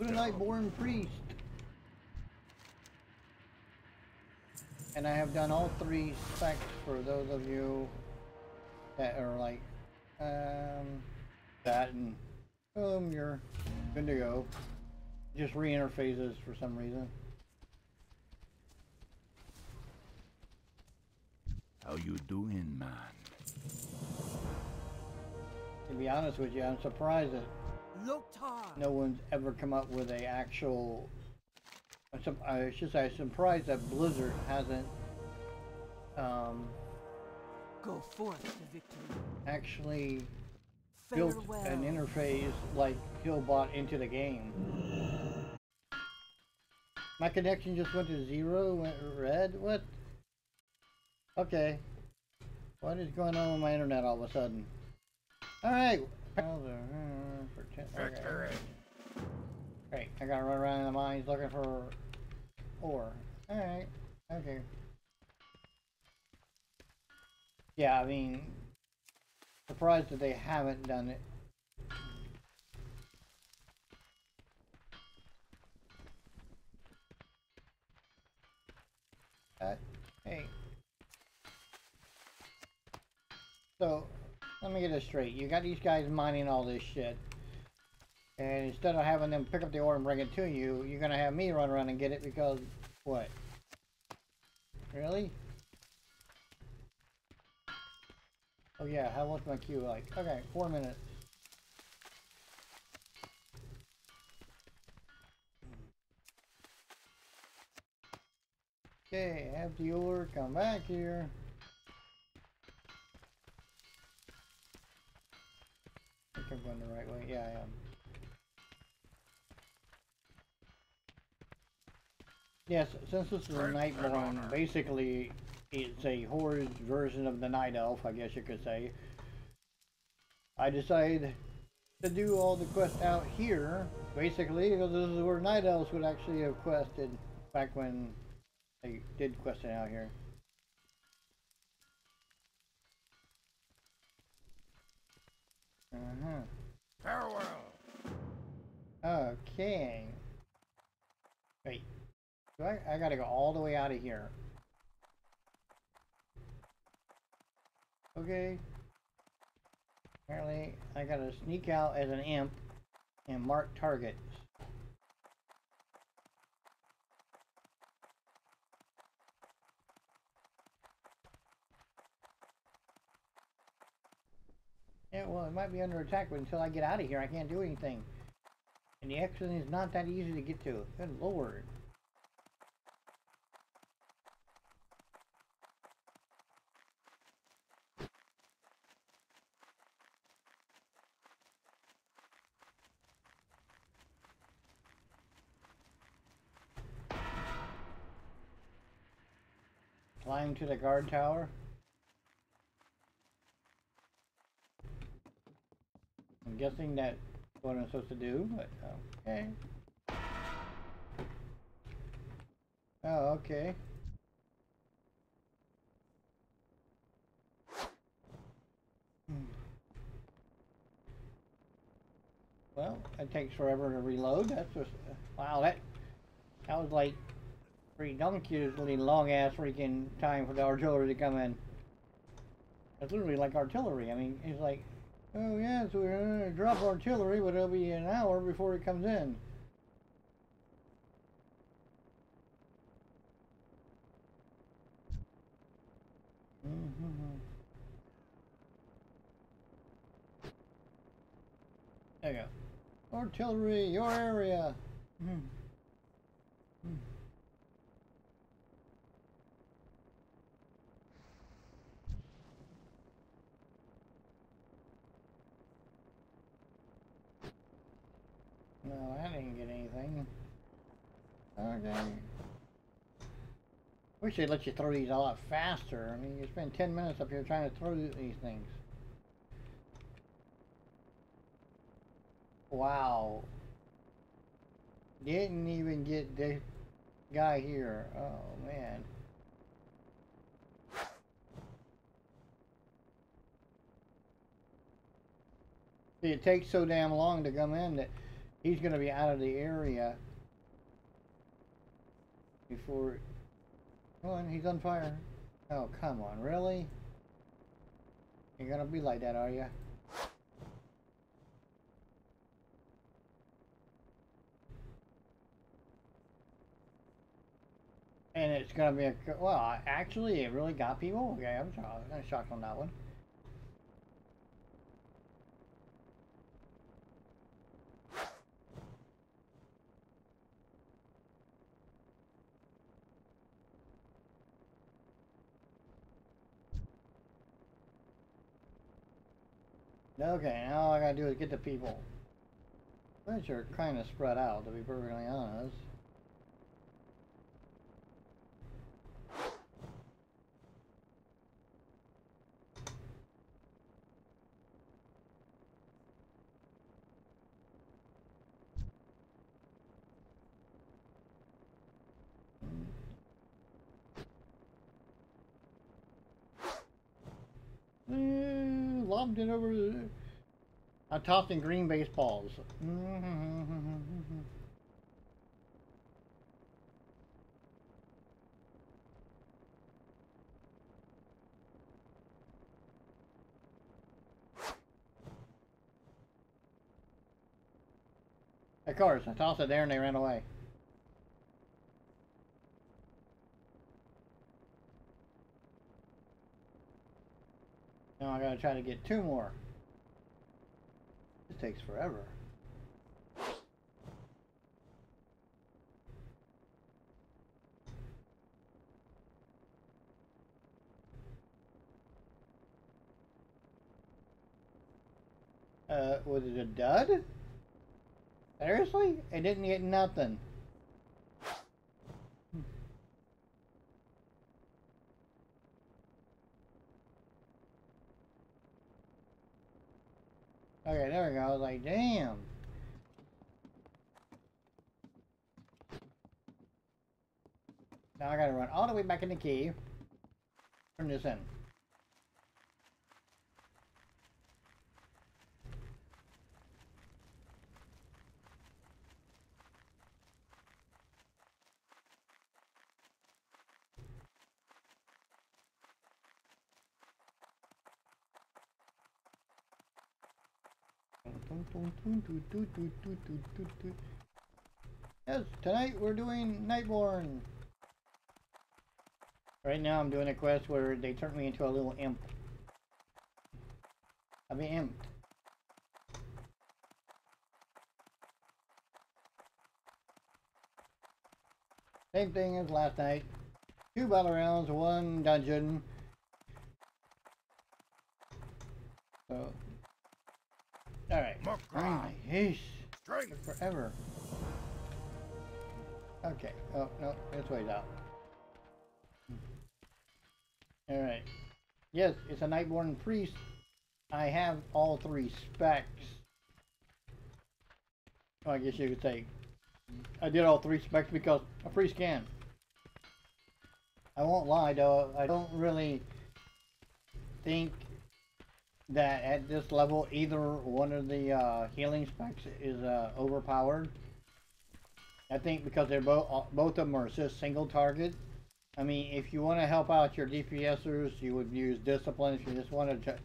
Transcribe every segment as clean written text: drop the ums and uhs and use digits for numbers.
the Nightborne priest. And I have done all 3 specs for those of you that are like, that, and boom, you're good to go. Just re-interfaces for some reason. How you doing, man? To be honest with you, I'm surprised that no one's ever come up with a actual... I should say, I'm surprised that Blizzard hasn't go forth to victory. Actually built an interface like Killbot into the game. My connection just went to 0, went red. What? Okay. What is going on with my internet all of a sudden? Alright. Okay. Great. I gotta run around in the mines looking for ore. Alright. Okay. Yeah, I mean, surprised that they haven't done it. Hey. So, let me get this straight. You got these guys mining all this shit. And instead of having them pick up the ore and bring it to you, you're gonna have me run around and get it because, what? Really? Oh yeah, how was my queue like? Okay, 4 minutes. Okay, have the ore, come back here. I think I'm going the right way. Yeah, I am. Yes, since this is a Nightborne, basically it's a Horde version of the Night Elf, I guess you could say. I decided to do all the quests out here, basically, because this is where Night Elves would actually have quested back when they did questing out here. Farewell. Okay. Wait. Do I gotta go all the way out of here. Okay. Apparently, I gotta sneak out as an imp and mark targets. Yeah, well, it might be under attack, but until I get out of here, I can't do anything. And the exit is not that easy to get to. Good lord. Climb to the guard tower. I'm guessing that's what I'm supposed to do, but okay. Oh, okay. Well, it takes forever to reload. That's just wow. That was like ridiculously long ass freaking time for the artillery to come in. It's literally like artillery. I mean, it's like, oh yeah, so we're gonna drop artillery, but it'll be an hour before it comes in. There you go. Artillery, your area. No, I didn't get anything. Okay. Wish they'd let you throw these a lot faster. I mean, you spend 10 minutes up here trying to throw these things. Wow. Didn't even get this guy here. Oh, man. See, it takes so damn long to come in that he's gonna be out of the area before. Come on, he's on fire. Oh, come on, really? You're gonna be like that, are you? And it's gonna be a, well, actually, it really got people. Okay, I'm shocked on that one. Okay, now all I gotta do is get the people. Which are kind of spread out, to be perfectly honest. Lobbed it over the... I tossed in green baseballs. Of course, I tossed it there and they ran away. Now I gotta try to get 2 more. This takes forever. Was it a dud? Seriously? It didn't get nothing. Okay, there we go. I was like, damn. Now I gotta run all the way back in the key. Turn this in. Yes, tonight we're doing Nightborne. Right now I'm doing a quest where they turned me into a little imp. I'll be imped. Same thing as last night. 2 battle rounds, 1 dungeon. So, alright. Yeesh. Took forever. Okay. Oh, no. This way's out. Alright. Yes, it's a Nightborne priest. I have all 3 specs. Well, I guess you could say I did all 3 specs because a priest can. I won't lie though, I don't really think that at this level either one of the healing specs is overpowered. I think because they're both of them are just single target. I mean, if you want to help out your DPSers, you would use discipline. If you just want to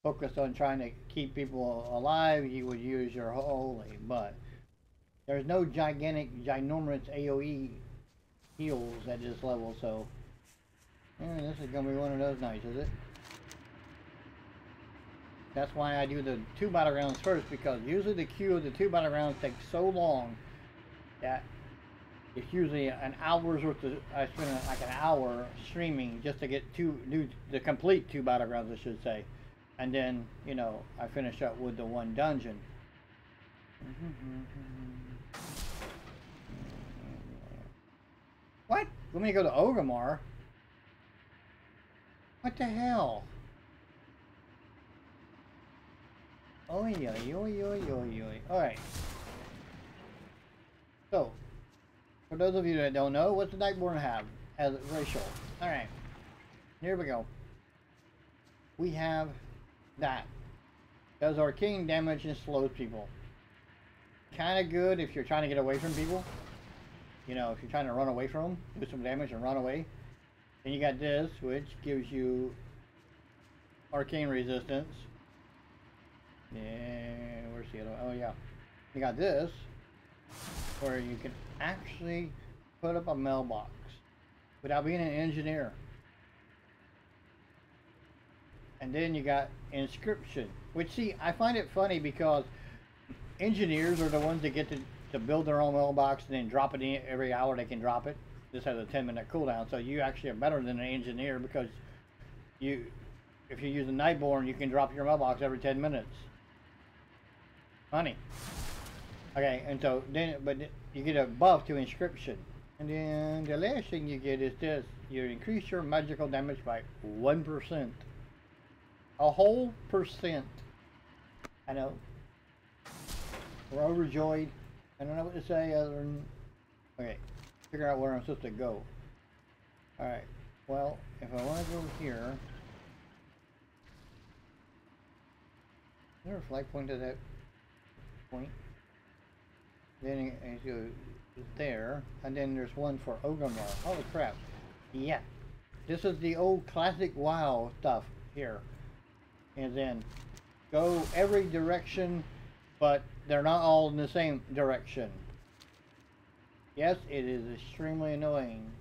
focus on trying to keep people alive, you would use your holy. But there's no ginormous AoE heals at this level, so yeah, this is gonna be one of those nights, is it? That's why I do the 2 battle rounds first, because usually the queue of the 2 battle rounds takes so long that it's usually an hour's worth of, I spend like an hour streaming just to get the complete 2 battle rounds, I should say. And then, you know, I finish up with the 1 dungeon. What? Let me go to Orgrimmar? What the hell? Oi, oi, oi, oi, oi, oi. Alright. So, for those of you that don't know, what's the Nightborne have as racial? Alright. Here we go. We have that. Does arcane damage and slows people. kind of good if you're trying to get away from people. You know, if you're trying to run away from them, do some damage and run away. Then you got this, which gives you arcane resistance. Yeah, where's the other one? Oh yeah. You got this, where you can actually put up a mailbox without being an engineer. And then you got inscription, which, see, I find it funny because engineers are the ones that get to build their own mailbox and then drop it in every hour they can drop it. This has a 10-minute cooldown, so you actually are better than an engineer because if you use a Nightborne, you can drop your mailbox every 10 minutes. Funny. Okay, and so then, but you get a buff to inscription. And then the last thing you get is this. You increase your magical damage by 1%. A whole percent. I know. We're overjoyed. I don't know what to say other than... Okay, figure out where I'm supposed to go. Alright, well, if I want to go here... Is there a flag point to that point? Then it goes there, and then there's one for Ogumar. Holy crap. Yeah. This is the old classic WoW stuff here. And then go every direction, but they're not all in the same direction. Yes, it is extremely annoying.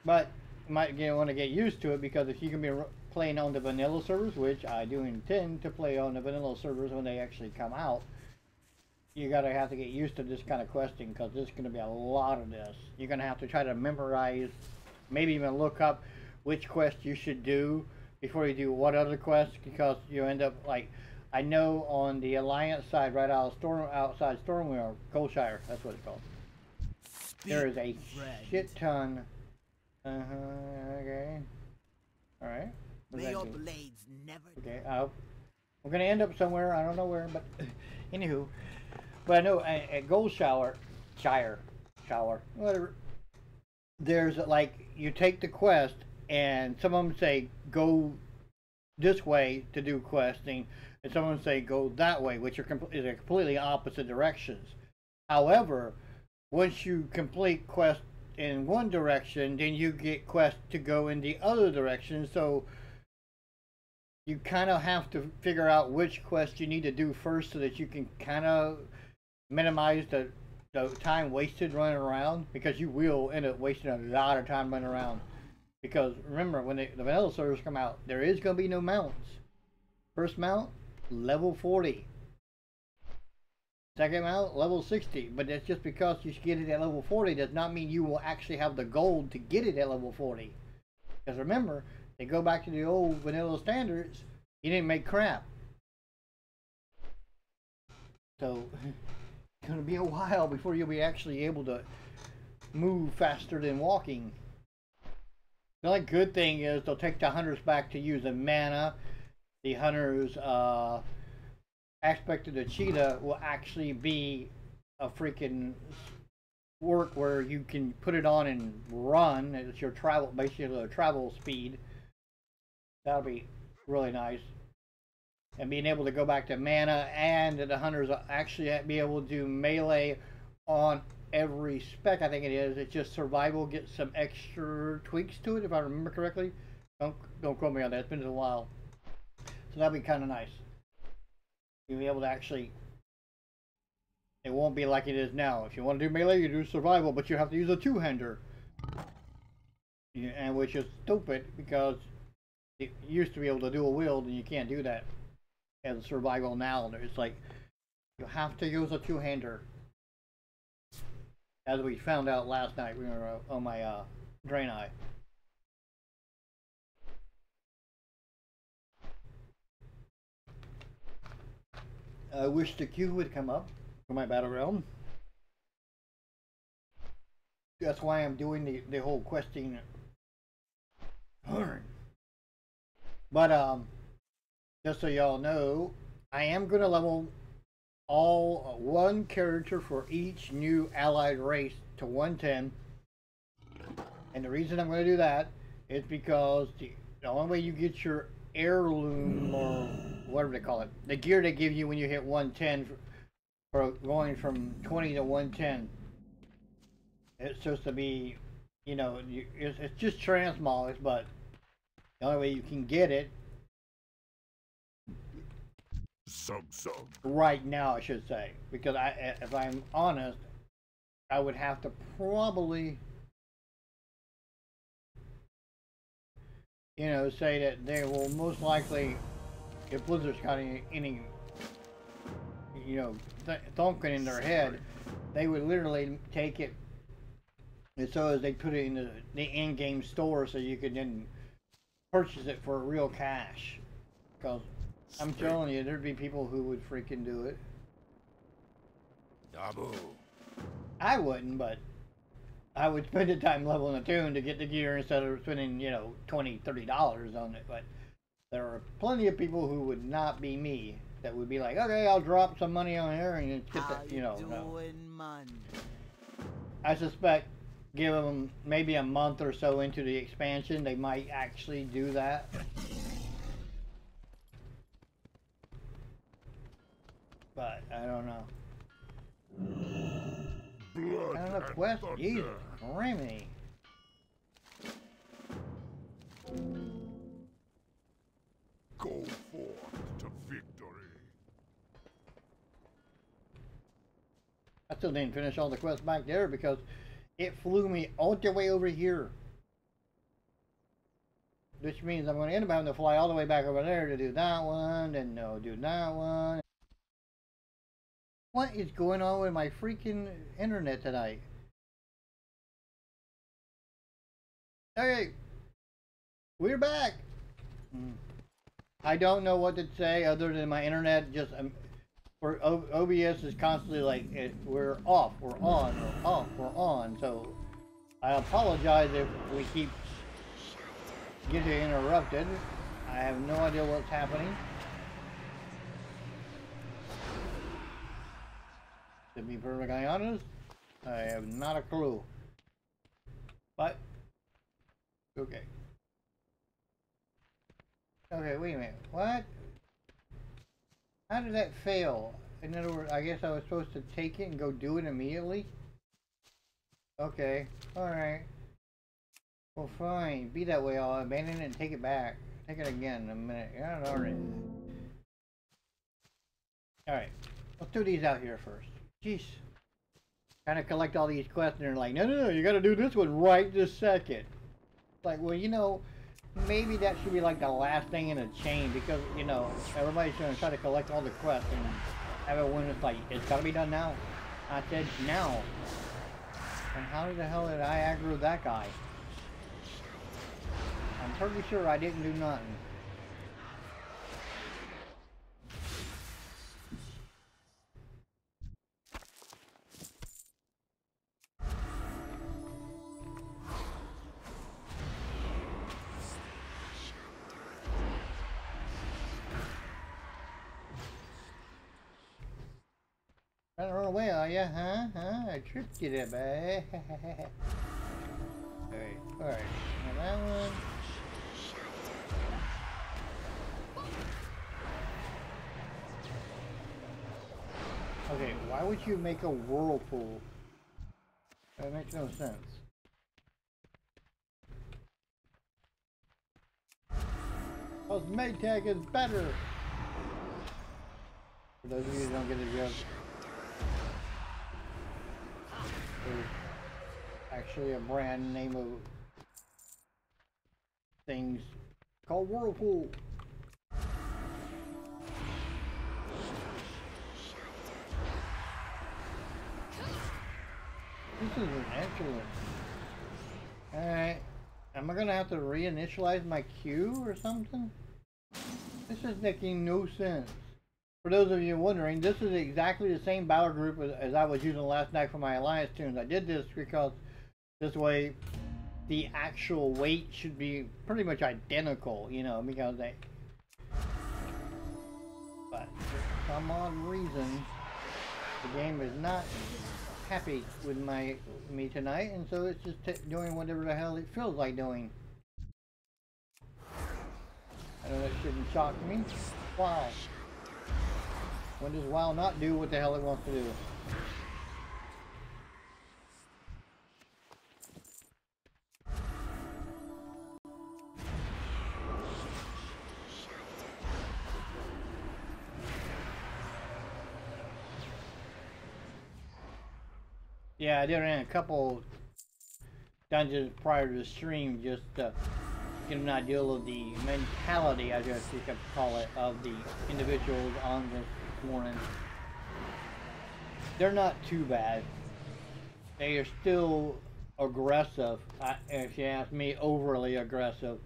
But you might want to get used to it, because if you can be playing on the vanilla servers, which I do intend to play on the vanilla servers when they actually come out, you gotta have to get used to this kind of questing, because there's going to be a lot of this. You're going to have to try to memorize, maybe even look up which quest you should do before you do what other quest, because you end up like, I know on the Alliance side, right outside Stormwheel, Goldshire, that's what it's called. There is a shit ton. Okay. Alright. May your blades never... Okay, we're gonna end up somewhere, I don't know where, but anywho. But I know at Goldshire, whatever, there's like, you take the quest, and some of them say go this way to do questing, and some of them say go that way, which are completely opposite directions. However, once you complete quest in one direction, then you get quests to go in the other direction, so you kind of have to figure out which quest you need to do first, so that you can kind of minimize the time wasted running around, because you will end up wasting a lot of time running around. Because remember, when the vanilla servers come out, there is going to be no mounts. First mount, level 40. Second mount, level 60. But that's just because you get it at level 40 does not mean you will actually have the gold to get it at level 40. Because remember, they go back to the old vanilla standards, you didn't make crap. So, it's going to be a while before you'll be actually able to move faster than walking. The only good thing is they'll take the hunters back to use the mana. The hunters aspect of the cheetah will actually be a freaking work where you can put it on and run. It's your travel, basically a travel speed. That'll be really nice. And being able to go back to mana, and the hunters will actually be able to do melee on every spec, I think it is. It's just survival gets some extra tweaks to it, if I remember correctly. Don't quote me on that, it's been a while. So that'd be kind of nice. You'll be able to actually, it won't be like it is now. If you want to do melee, you do survival, but you have to use a two-hander. And which is stupid, because you used to be able to do a wield, and you can't do that as survival now. It's like, you have to use a two-hander. As we found out last night, we were on my drain eye. I wish the queue would come up for my battle realm. That's why I'm doing the whole questing. But just so y'all know, I am going to level all one character for each new allied race to 110. And the reason I'm going to do that is because the only way you get your heirloom or whatever they call it, the gear they give you when you hit 110 for going from 20 to 110. It's supposed to be, you know, it's just transmogs, but the only way you can get it right now, I should say, because if I'm honest, I would have to probably, you know, say that they will most likely, if Blizzard's got any you know, thunking in their head, they would literally take it, and so as they put it in the in-game store, so you could then purchase it for real cash. Because I'm telling you, there'd be people who would freaking do it. Dabu. I wouldn't, but I would spend the time leveling a tune to get the gear instead of spending, you know, $20, $30 on it. But there are plenty of people who would not be me that would be like, okay, I'll drop some money on here and get that, you know. No. I suspect, give them maybe a month or so into the expansion, they might actually do that. But I don't know. I don't know, quest, Jesus, Remy. Go forth to victory. I still didn't finish all the quests back there because it flew me all the way over here. Which means I'm going to end up having to fly all the way back over there to do that one, and no, do that one. What is going on with my freaking internet tonight? Okay, we're back. I don't know what to say other than my internet just for OBS is constantly like we're off, we're on, we're off, we're on. So I apologize if we keep getting interrupted. I have no idea what's happening. To be perfectly honest, I have not a clue. But okay. Okay, wait a minute. What? How did that fail? In other words, I guess I was supposed to take it and go do it immediately? Okay, alright. Well, fine. Be that way. I'll abandon it and take it back. Take it again in a minute. Yeah, alright. Alright. Let's do these out here first. Jeez. Trying to collect all these quests and they're like, no, you gotta do this one right this second. Like, well, you know, maybe that should be like the last thing in a chain because, you know, everybody's going to try to collect all the quests and have it when it's like, it's got to be done now. I said now. And how the hell did I aggro that guy? I'm pretty sure I didn't do nothing. Trying to run away, are ya? Huh? I tricked you there, babe. Alright. Now that one. Okay, why would you make a whirlpool? That makes no sense. Because Maytag is better! For those of you who don't get the joke. Actually a brand name of things called Whirlpool. This is an excellent. Alright. Am I gonna have to reinitialize my queue or something? This is making no sense. For those of you wondering, this is exactly the same battle group as I was using last night for my Alliance tunes. I did this because this way the actual weight should be pretty much identical, you know, because they... But for some odd reason, the game is not happy with me tonight, and so it's just doing whatever the hell it feels like doing. I know that shouldn't shock me. WoW. When does WoW not do what the hell it wants to do? Yeah, I did run a couple dungeons prior to the stream just to get an idea of the mentality, I guess you could call it, of the individuals on this morning. They're not too bad. They are still aggressive, if you ask me, overly aggressive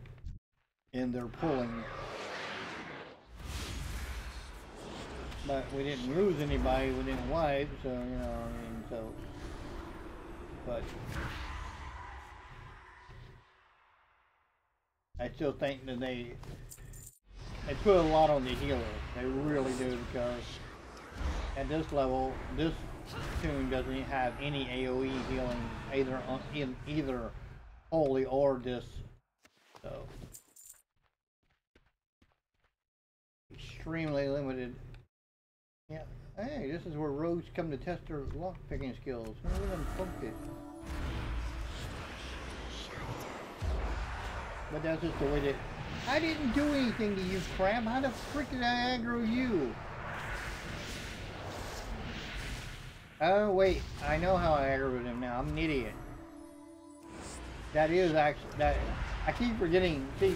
in their pulling. But we didn't lose anybody, we didn't wipe, so, you know, I mean, so. But I still think that they put a lot on the healer. They really do, because at this level, this tune doesn't have any AoE healing either holy or this. So extremely limited. Yeah. Hey, this is where rogues come to test their lockpicking skills. We done funked it. But that's just the way that... I didn't do anything to you, crab. How the frick did I aggro you? Oh, wait. I know how I aggroed him now. I'm an idiot. That is actually... that. I keep forgetting. See,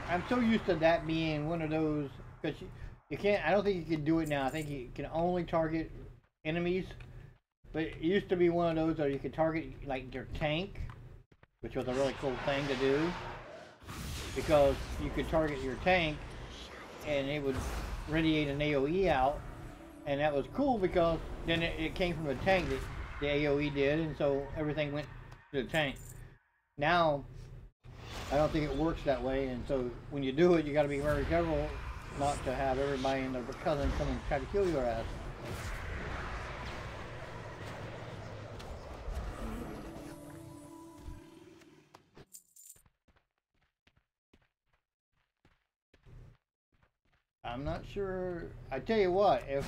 I'm so used to that being one of those... Because you can't... I don't think you can do it now. I think you can only target enemies. But it used to be one of those where you could target, like, your tank. Which was a really cool thing to do. Because you could target your tank and it would radiate an AoE out, and that was cool because then it came from the tank that the AoE did, and so everything went to the tank. Now I don't think it works that way, and so when you do it, you got to be very careful not to have everybody and their cousin come and try to kill your ass. I'm not sure. I tell you what, if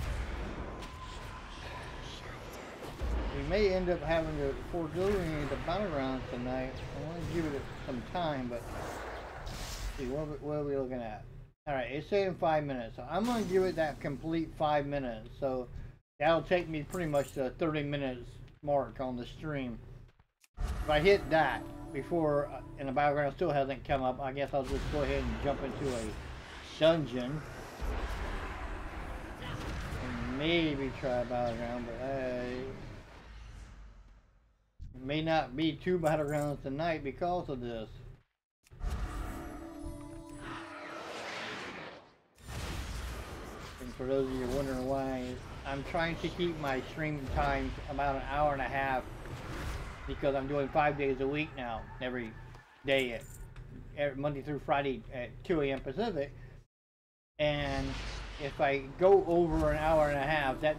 we may end up having to forego any of the battlegrounds tonight, I want to give it some time, but let's see, what are we looking at? Alright, it's saying 5 minutes, so I'm going to give it that complete 5 minutes, so that'll take me pretty much to the 30 minutes mark on the stream. If I hit that before, and the battleground still hasn't come up, I guess I'll just go ahead and jump into a dungeon. Maybe try a battleground, but it may not be 2 battlegrounds tonight because of this. And for those of you wondering why, I'm trying to keep my stream times about an hour and a half because I'm doing 5 days a week now, every day at Monday through Friday at 2 a.m. Pacific, and if I go over an hour and a half, that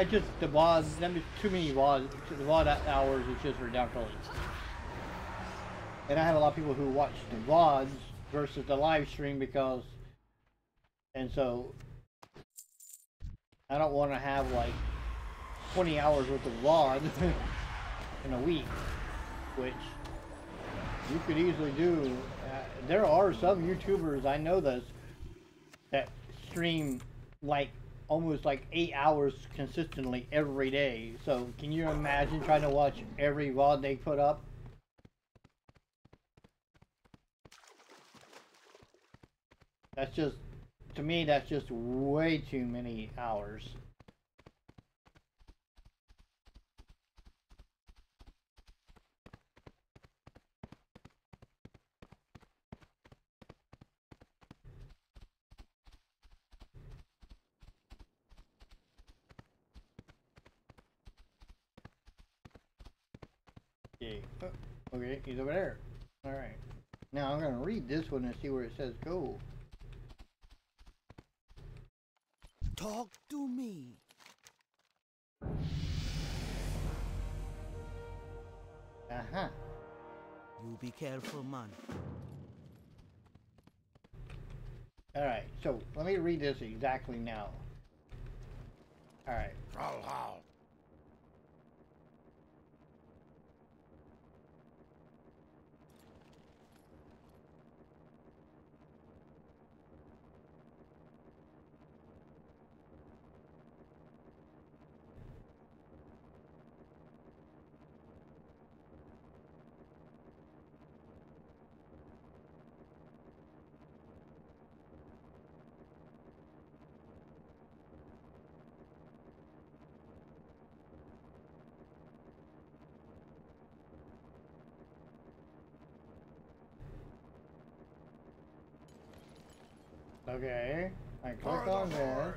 just the VOD, that is too many VOD. The VOD hours is just ridiculous. And I have a lot of people who watch the VODs versus the live stream because, and so I don't want to have like 20 hours worth of VOD in a week, which you could easily do. There are some YouTubers, I know this, that stream like almost like 8 hours consistently every day. So can you imagine trying to watch every VOD they put up? That's just, to me, that's just way too many hours. Okay. Oh, okay, he's over there. Alright. Now I'm gonna read this one and see where it says go. Talk to me. Uh-huh. You be careful, man. Alright, so let me read this exactly now. Alright. Valhalla. Okay. I click on this.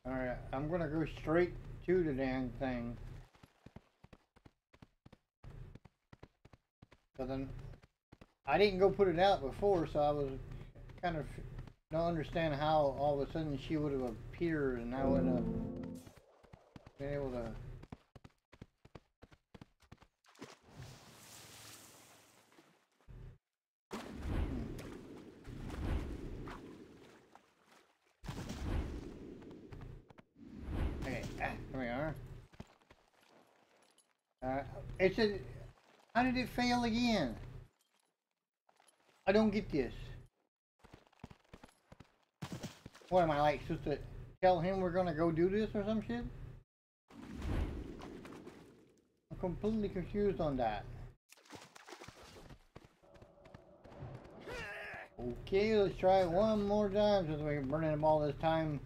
Alright, I'm gonna go straight to the damn thing. So then, I didn't go put it out before, so I was kind of don't understand how all of a sudden she would have appeared and I would have been able to. Okay, here we are. It said, how did it fail again? I don't get this. What am I like supposed to tell him we're gonna go do this or some shit? I'm completely confused on that. Okay, let's try it one more time since we're burning up all this time.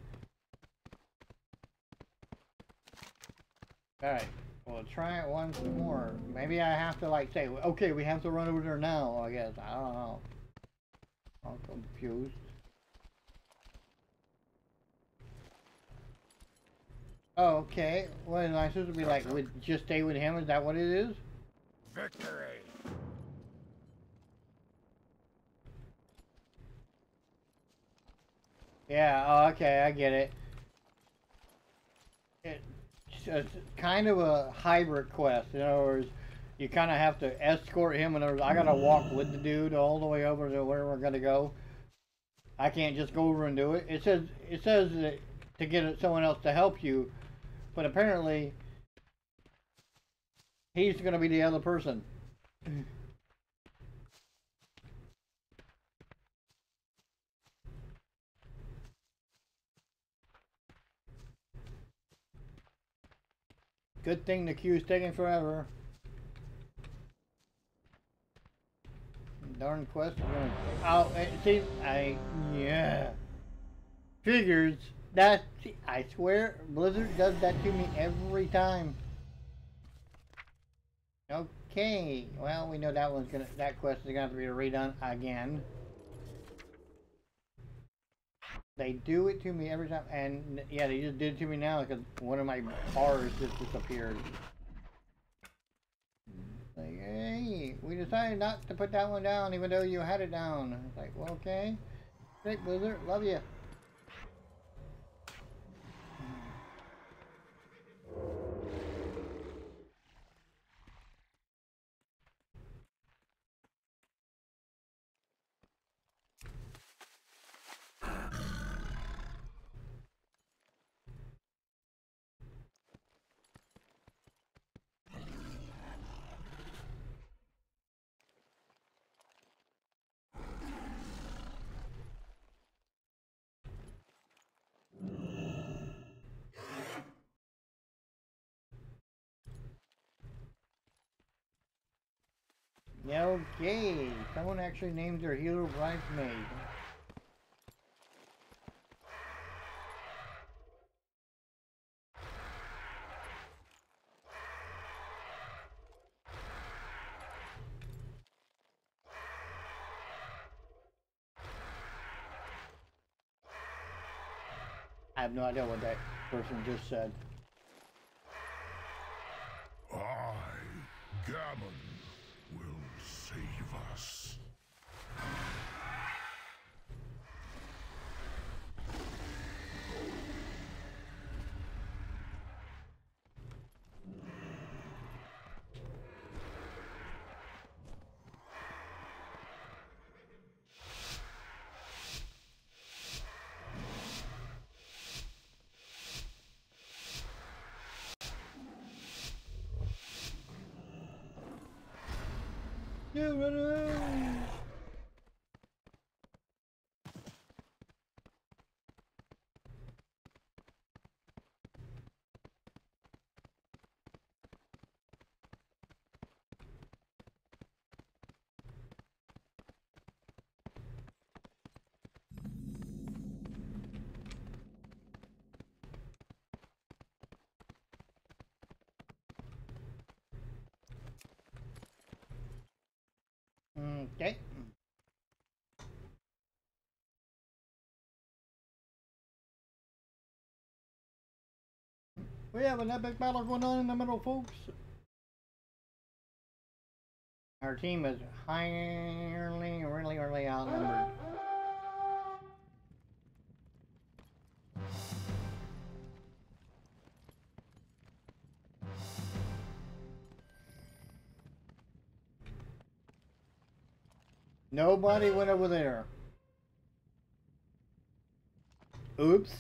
Alright, we'll try it once more. Maybe I have to like say, okay, we have to run over there now, I guess. I don't know. I'm confused. Oh, okay. What am I supposed to be like, just stay with him? Is that what it is? Victory. Yeah, oh, okay, I get it. It's kind of a hybrid quest. In other words, you kind of have to escort him. In other words, I gotta walk with the dude all the way over to where we're gonna go. I can't just go over and do it. It says that to get someone else to help you, but apparently he's gonna be the other person. Good thing the queue's taking forever. Darn quest is gonna. Oh, see, yeah. Figures. That I swear, Blizzard does that to me every time. Okay, well we know that quest is gonna have to be redone again. They do it to me every time, and yeah, they just did it to me now because one of my bars just disappeared. Like, hey, we decided not to put that one down even though you had it down. It's like, well, okay. Great, Blizzard, love you. Yeah, okay. Someone actually named their hero bridesmaid. I have no idea what that person just said. I, Gammon, will save us. Dude, run away! Okay. We have an epic battle going on in the middle, folks. Our team is really outnumbered. Nobody went over there. Oops.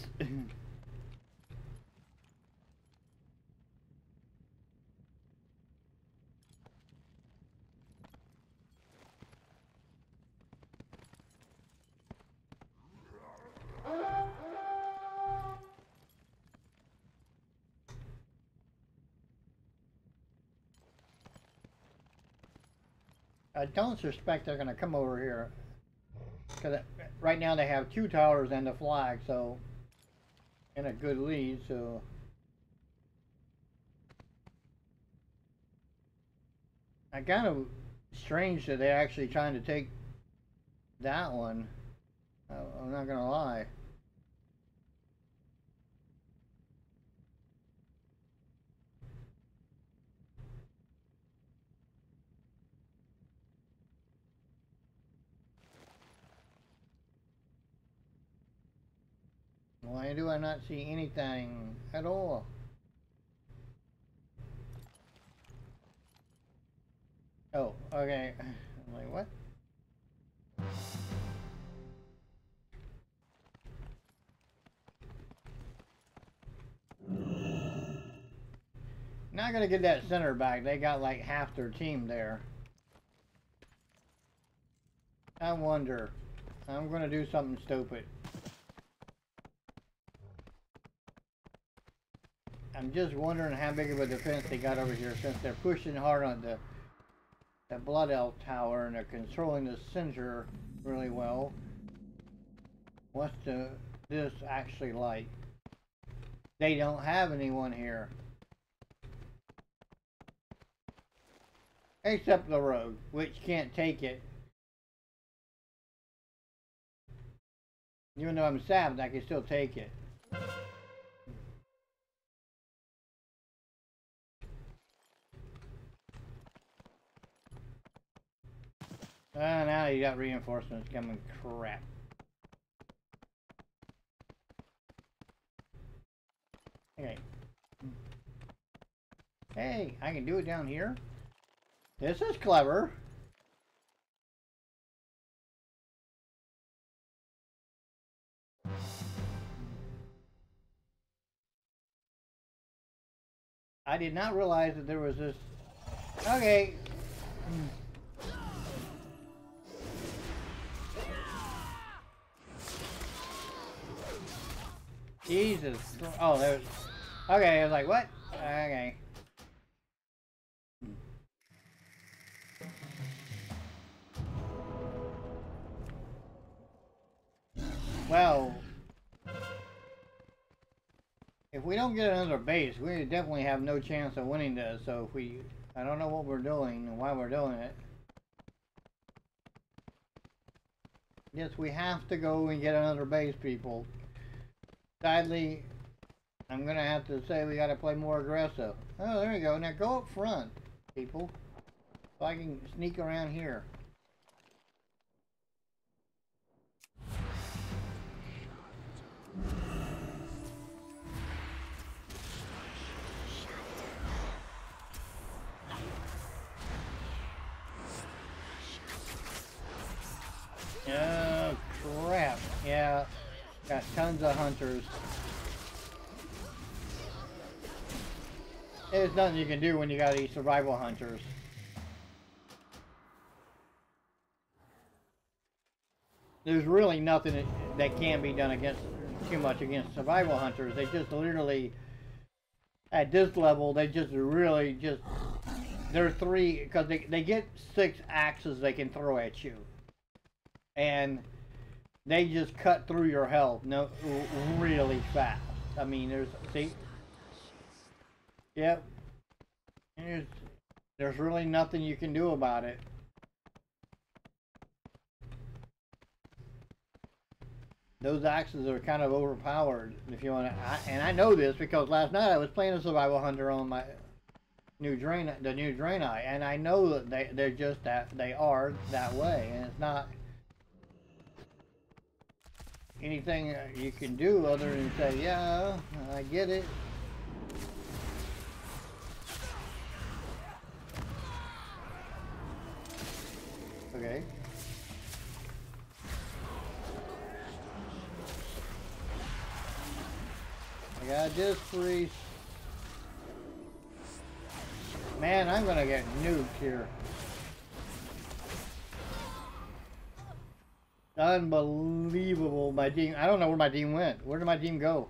I don't suspect they're going to come over here. Because right now they have 2 towers and a flag, so... in a good lead, so... I kind of strange that they're actually trying to take that one. I'm not going to lie. Why do I not see anything at all? Oh, okay. I'm like, what? Not gonna get that center back. They got like half their team there. I wonder. I'm gonna do something stupid. I'm just wondering how big of a defense they got over here, since they're pushing hard on the Blood Elf Tower and they're controlling the center really well. What's this actually like? They don't have anyone here. Except the rogue, which can't take it. Even though I'm stabbed, I can still take it. Now you got reinforcements coming. Crap. Okay. Hey, I can do it down here? This is clever. I did not realize that there was this. Okay. Jesus. Oh, there's. Okay, I was like, what? Okay. Well, if we don't get another base, we definitely have no chance of winning this. So if I don't know what we're doing and why we're doing it. Yes, we have to go and get another base, people. Sadly, I'm gonna have to say we gotta play more aggressive. Oh, there we go. Now go up front, people. So I can sneak around here. Oh, crap. Yeah, got tons of hunters. There's nothing you can do when you got these survival hunters. there's really nothing that can be done against too much against survival hunters. They just literally, at this level, they just really just, they're three, because they get 6 axes they can throw at you. And they just cut through your health really fast. I mean, see? Yep. There's really nothing you can do about it. Those axes are kind of overpowered, if you want to. And I know this because last night I was playing a survival hunter on my new Draenei, and I know that they're just they are that way, and it's not anything you can do other than say, yeah, I get it. Okay. I got this priest. Man, I'm gonna get nuked here. Unbelievable, my team. I don't know where my team went. Where did my team go?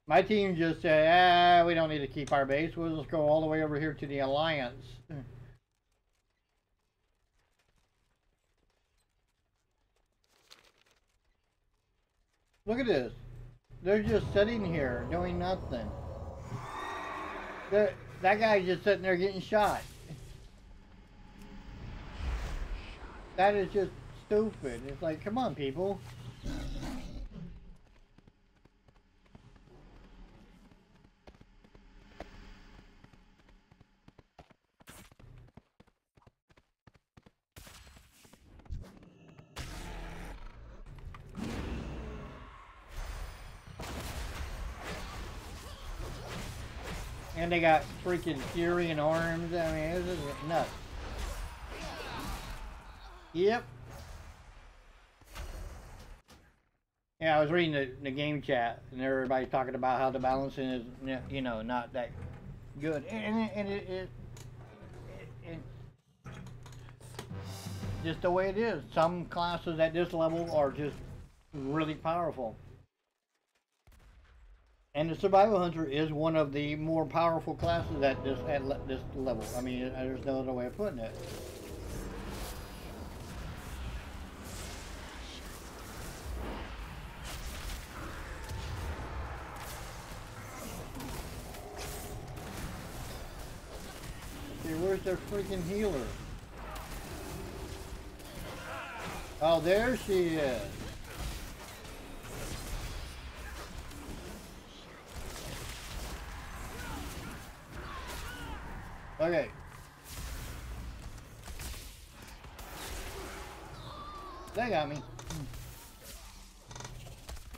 My team just said, we don't need to keep our base. We'll just go all the way over here to the Alliance. Look at this. They're just sitting here doing nothing. That guy's just sitting there getting shot. That is just stupid. It's like, come on, people. And they got freaking fury and arms. I mean, this is nuts. Yep. Yeah, I was reading the game chat, and everybody's talking about how the balancing is, you know, not that good. And it just the way it is. Some classes at this level are just really powerful. And the Survival Hunter is one of the more powerful classes at this level. I mean, there's no other way of putting it. See, where's their freaking healer? Oh, there she is. Okay. They got me.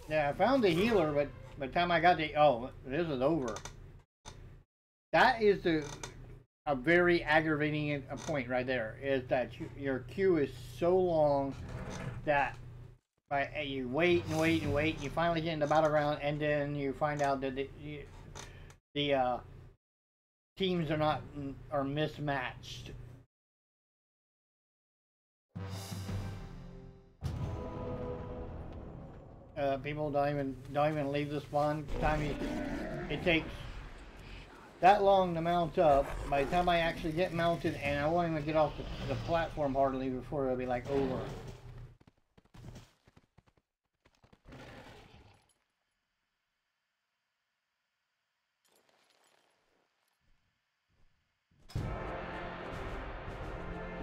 Yeah, I found the healer, but by the time I got the... Oh, this is over. That is a very aggravating point right there, is that your queue is so long that you wait and wait and wait, you finally get in the battleground, and then you find out that the teams are mismatched. People don't even leave the spawn time. It takes that long to mount up. By the time I actually get mounted, and I won't even get off the platform hardly before it'll be like over.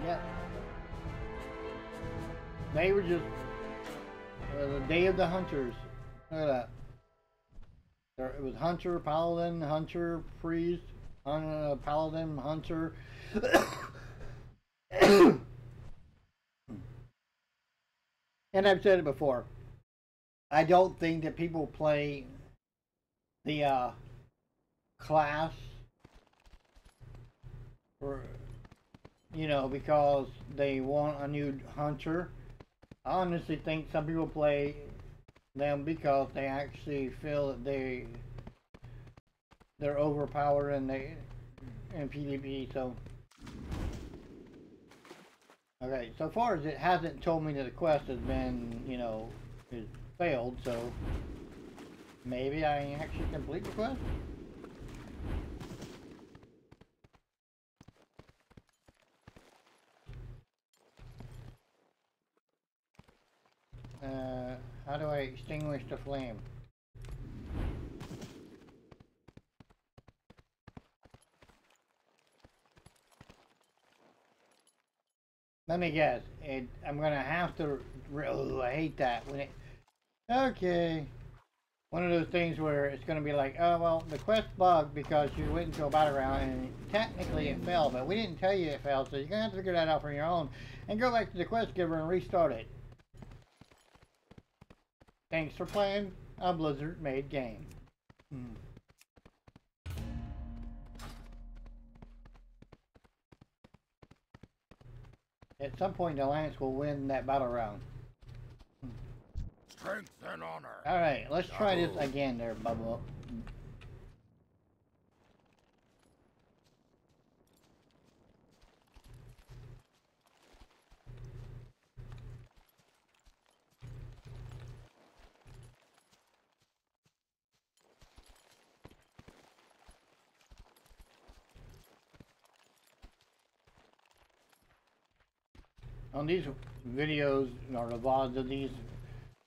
Yep. They were just the day of the hunters. Look at that. It was hunter, paladin, hunter, priest, paladin, hunter. And I've said it before. I don't think that people play the class for, you know, because they want a new hunter. I honestly think some people play them because they actually feel that they're overpowered in PvP. So Okay, so far as it hasn't told me that the quest has been, you know, is failed, so maybe I actually complete the quest? How do I extinguish the flame? Let me guess. I'm gonna have to. Oh, I hate that when it. Okay. One of those things where it's gonna be like, oh well, the quest bugged because you went into a battleground and technically it failed, but we didn't tell you it failed, so you're gonna have to figure that out for your own and go back to the quest giver and restart it. Thanks for playing a Blizzard-made game. At some point, the Alliance will win that battle round. Strength and honor. Alright, let's try this again there, Bubba. On these videos, or the VODs of these,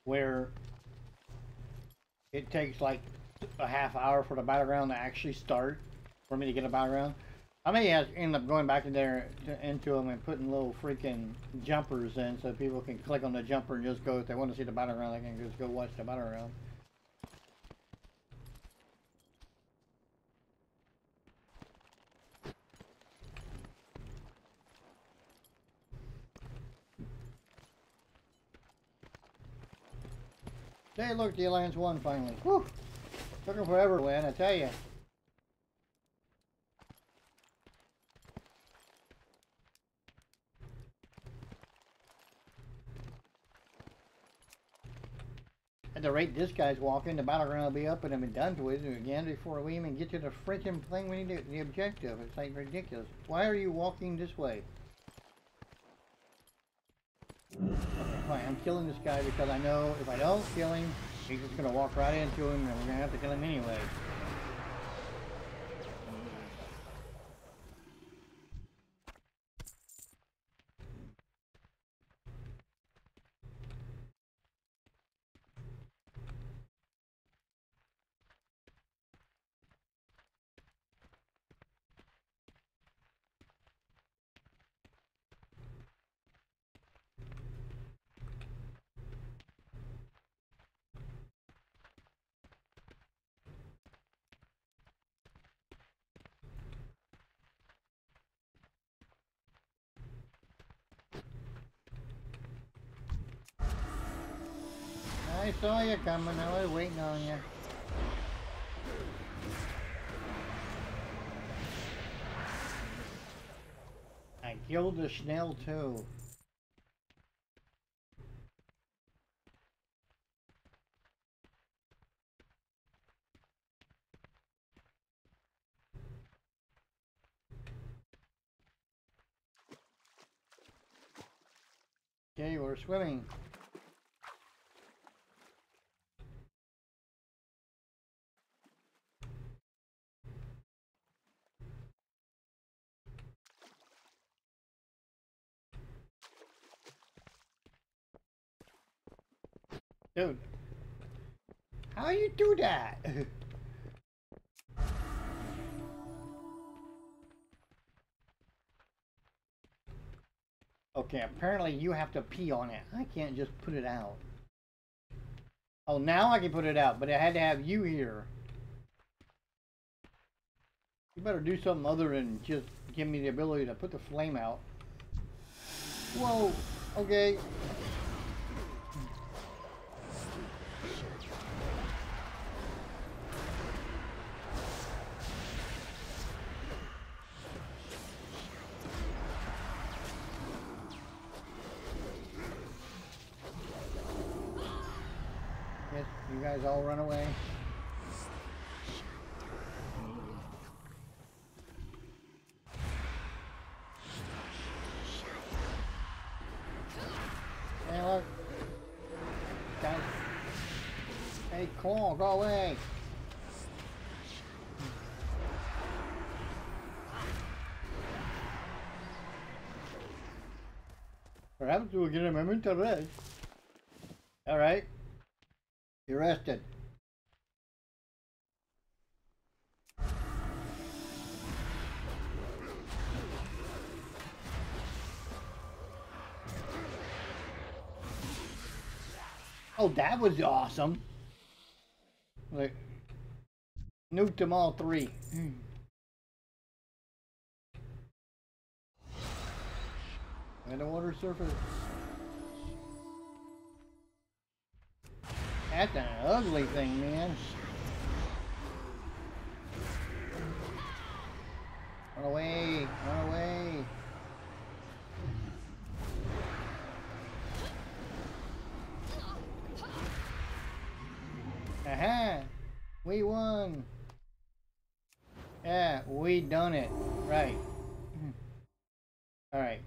where it takes like a half hour for the battleground to actually start, for me to get a battleground, I may end up going back in there into them and putting little freaking jumpers in so people can click on the jumper and just go, if they want to see the battleground, they can just go watch the battleground. Hey, look, the Alliance won finally. Whew! Took them forever to win, I tell you. At the rate this guy's walking, the battleground will be up and been done with again before we even get to the freaking thing we need to, the objective. It's like ridiculous. Why are you walking this way? Okay, fine. I'm killing this guy because I know if I don't kill him, he's just gonna walk right into him and we're gonna have to kill him anyway. I saw you coming, I was waiting on you. I killed the Schnell too. Okay, we're swimming. Dude, how you do that? Okay, apparently you have to pee on it. I can't just put it out. Oh, now I can put it out, but I had to have you here. You better do something other than just give me the ability to put the flame out. Whoa, okay. Yes, you guys all run away. Hey, claw, go away. Perhaps we'll get a moment to rest. Alright. You're rested. Oh, that was awesome. Like, nuked them all three. And the water surface. That's an ugly thing, man. Run away, run away. Aha! We won! Yeah, we done it. Right. Alright.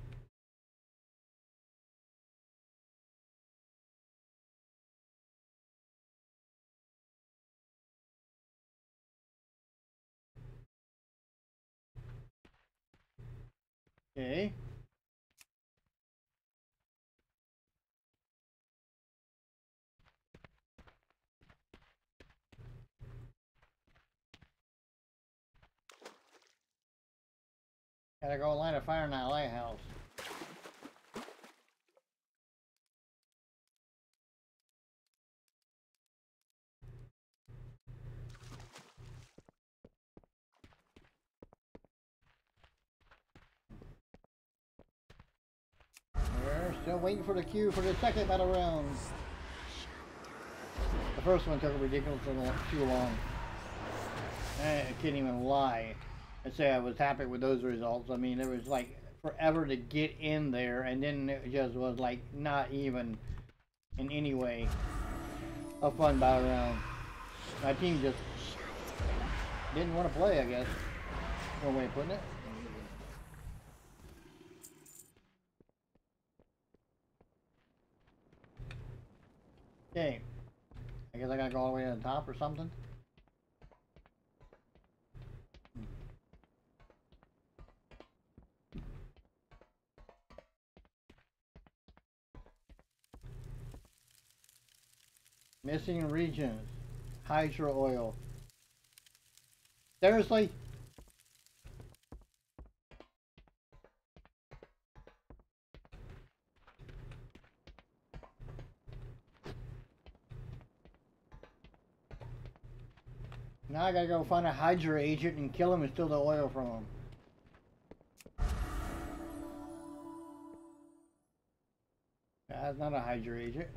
Okay. Gotta go light a fire in that lighthouse. We're still waiting for the queue for the second battle round. The first one took ridiculously too long. I can't even lie and say I was happy with those results. I mean, it was like forever to get in there, and then it just was like not even in any way a fun battle round. My team just didn't want to play, I guess. One way of putting it. Okay. I guess I gotta go all the way to the top or something. Missing regions. Hydro oil. Seriously? Now I gotta go find a Hydra agent and kill him and steal the oil from him. That's not a Hydra agent.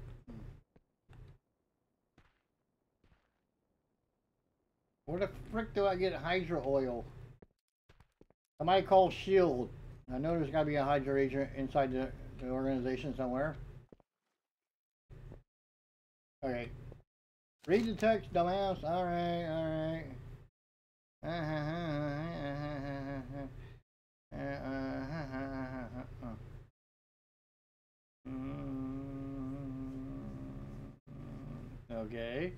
Where the frick do I get Hydra oil? Somebody call SHIELD. I know there's gotta be a Hydra agent inside the organization somewhere. Okay. Read the text, dumbass. Alright, alright. Okay.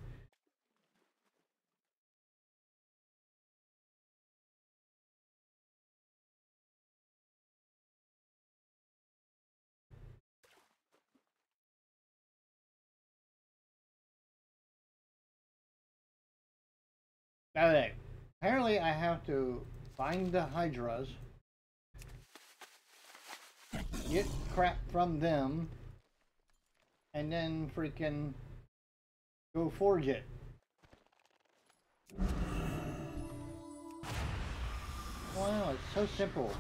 Okay. Apparently I have to find the Hydras, get crap from them, and then freaking go forge it. Wow, it's so simple.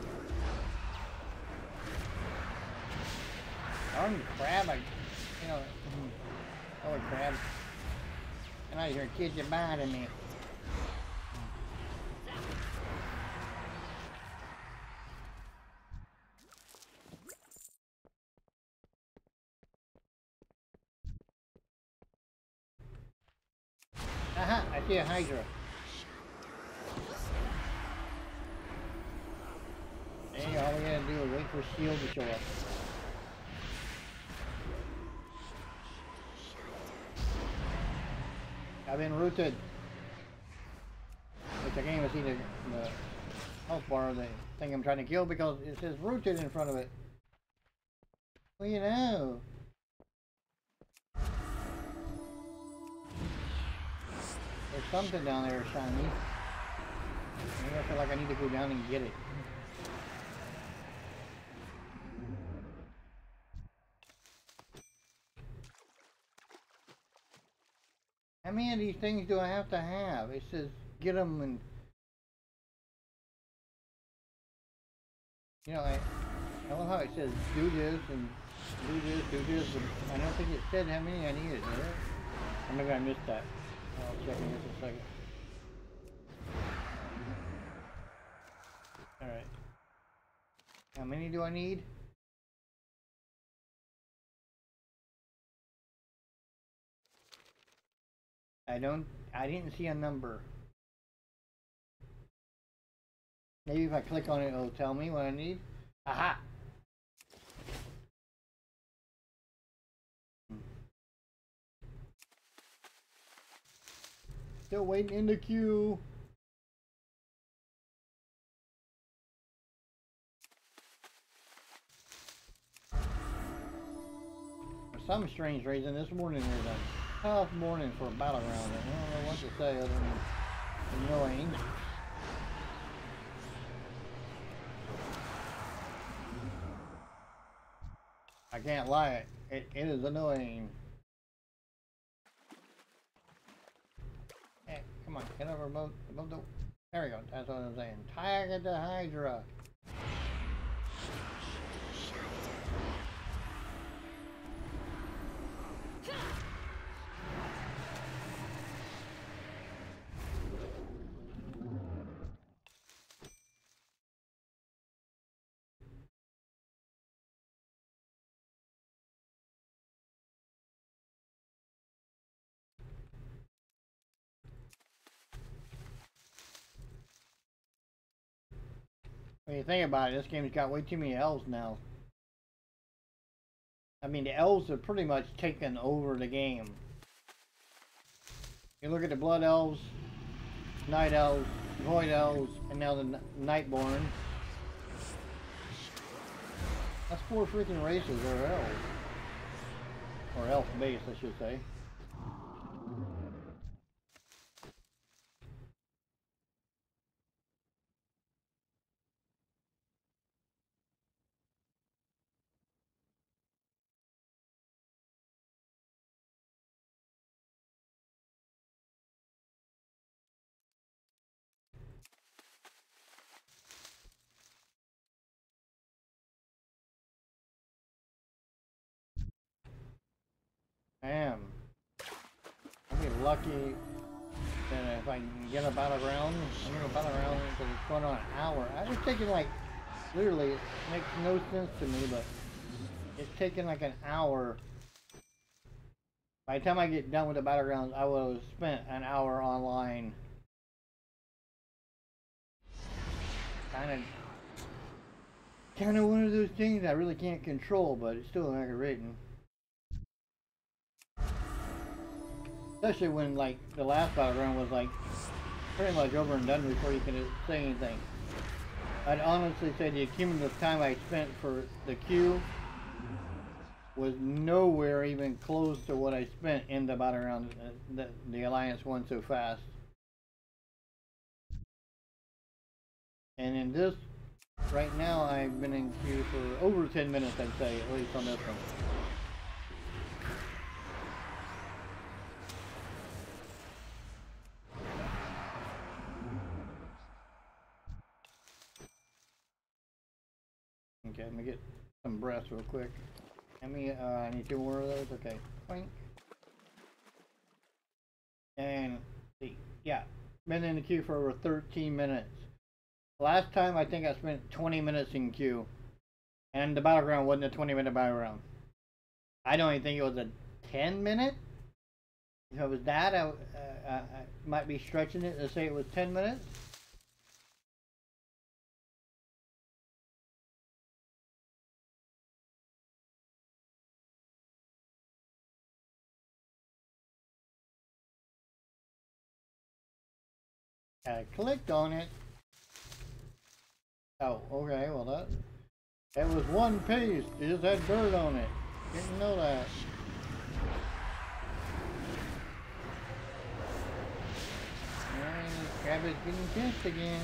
Darn crab, you know, oh crab. Get out of here, kid, you're biting me. Aha, I see a Hydra. Hey, all we gotta do is wait for SHIELD to show up. I've been rooted. Which I can't even see the health bar, the thing I'm trying to kill, because it says rooted in front of it. Well, you know. There's something down there shiny. Maybe I feel like I need to go down and get it. How many of these things do I have to have? It says get them and... You know, I love how it says do this and do this, but I don't think it said how many I needed, did it? Or maybe I missed that. I'll check in just a second. Alright. How many do I need? I didn't see a number. Maybe if I click on it, it'll tell me what I need. Aha! Still waiting in the queue. For some strange reason, this morning is a tough morning for a battleground. I don't know what to say other than annoying. I can't lie, it is annoying. Hey, come on, get over above the... There we go, that's what I'm saying. Tag the Hydra. When you think about it, this game's got way too many elves now. I mean, the elves have pretty much taken over the game. You look at the Blood Elves, Night Elves, Void Elves, and now the Nightborne. That's 4 freaking races that are elves. Or elf-based, I should say. Damn. I'll be lucky that if I can get a battleground, I'm gonna battleground because it's going on an hour. I was taking like, literally, it makes no sense to me, but it's taking like an hour. By the time I get done with the battlegrounds, I will have spent an hour online. Kind of one of those things I really can't control, but it's still aggravating. Especially when, like, the last battleground was, like, pretty much over and done before you can say anything. I'd honestly say the cumulative time I spent for the queue was nowhere even close to what I spent in the battleground. The Alliance won so fast. And in this, right now, I've been in queue for over 10 minutes, I'd say, at least on this one. Okay, let me get some breaths real quick. I need 2 more of those. Okay, Boink. And see, yeah, been in the queue for over 13 minutes. Last time I think I spent 20 minutes in queue, and the battleground wasn't a 20-minute battleground. I don't even think it was a 10-minute. If it was that, I might be stretching it to say it was 10 minutes. I clicked on it. Oh, okay, well that was one piece. It just had dirt on it. Didn't know that. Alright, this cabin's getting kissed again.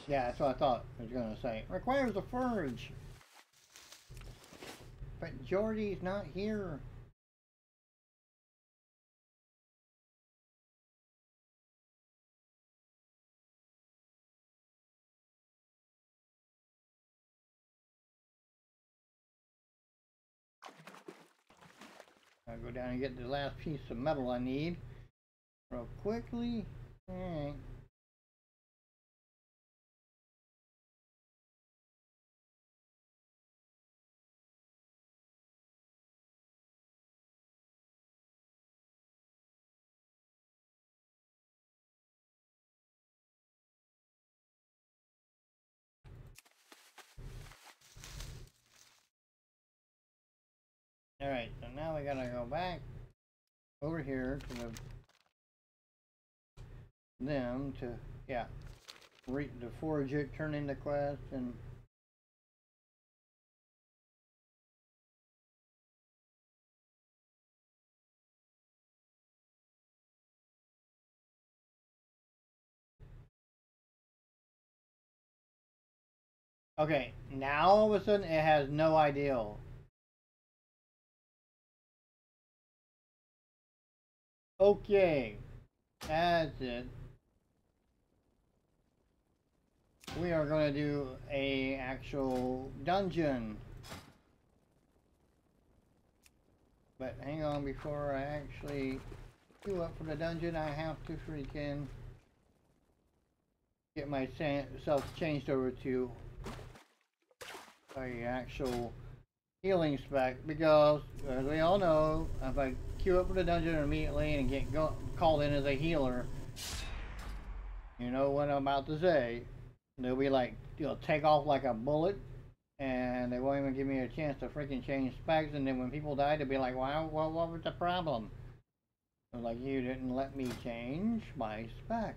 Yeah, that's what I thought I was gonna say. Requires a forge. But Jordy's not here. I'll go down and get the last piece of metal I need real quickly. Alright. Alright, so now we gotta go back over here to them to, yeah, read the forge it, turn in the quest, and okay, now all of a sudden it has no ideal. Okay, that's it. We are going to do a actual dungeon. But hang on, before I actually queue up for the dungeon, I have to freaking get myself changed over to a actual healing spec, because as we all know, if I queue up for the dungeon immediately and get called in as a healer, you know what I'm about to say, they'll be like, you'll take off like a bullet, and they won't even give me a chance to freaking change specs, and then when people die, they'll be like, wow, what was the problem? I was like, you didn't let me change my spec.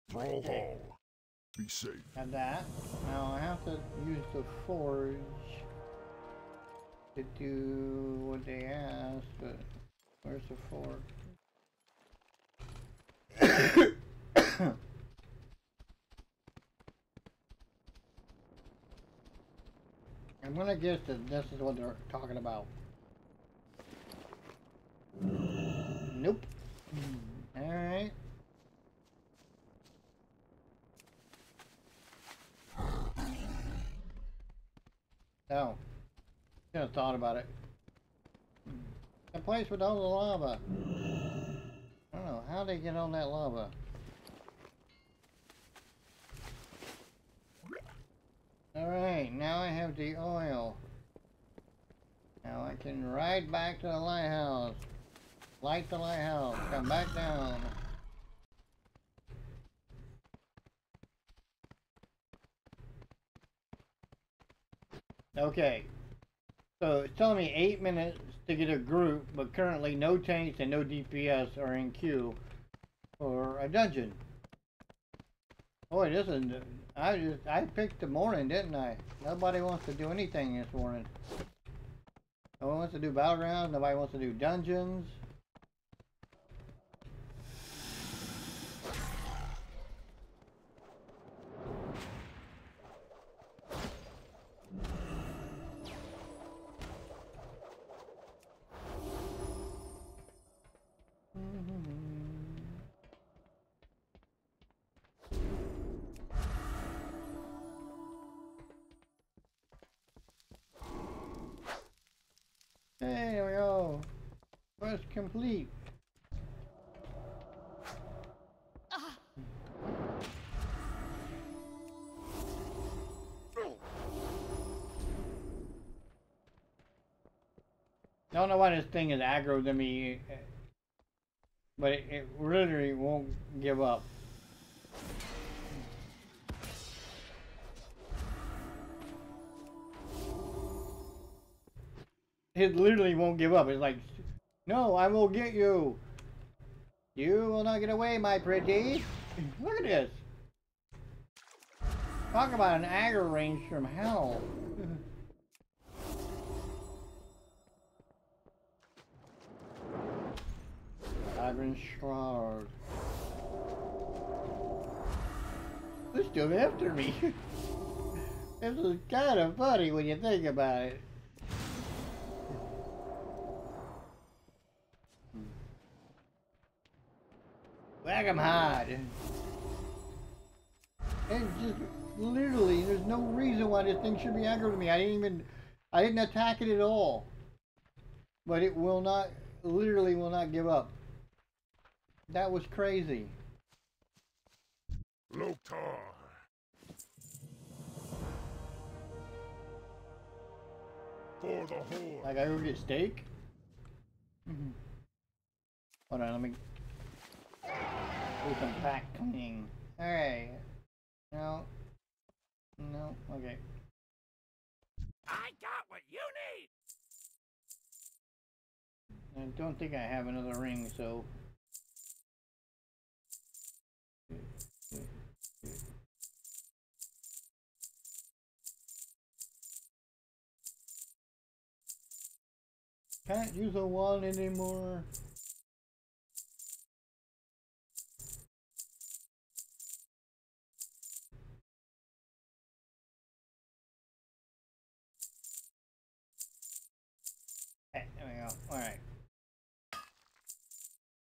Brawl. Be safe. And that. Now I have to use the forge to do what they asked, but where's the forge? I'm gonna guess that this is what they're talking about. Nope. Alright. Oh. Should have thought about it. The place with all the lava. I don't know, how'd they get all that lava? Alright, now I have the oil. Now I can ride back to the lighthouse. Light the lighthouse. Come back down. Okay. So it's telling me 8 minutes to get a group, but currently no tanks and no DPS are in queue for a dungeon. Boy, this is, I picked the morning, didn't I? Nobody wants to do anything this morning. No one wants to do battlegrounds, nobody wants to do dungeons. Hey, there we go. Quest complete. I don't know why this thing is aggro to me, but it literally won't give up. It literally won't give up. It's like, no, I will get you. You will not get away, my pretty. Look at this. Talk about an aggro range from hell. Iron Shroud. They're still after me. This is kind of funny when you think about it. Whack 'em hard. And just literally, there's no reason why this thing should be aggro to me. I didn't attack it at all. But it will not, literally will not give up. That was crazy. Loktar. For the horde. Like I go get steak? Hold on, let me do some pack cleaning. Alright. No. No, okay. I got what you need! I don't think I have another ring, so. Can't use a wand anymore. There we go. Alright.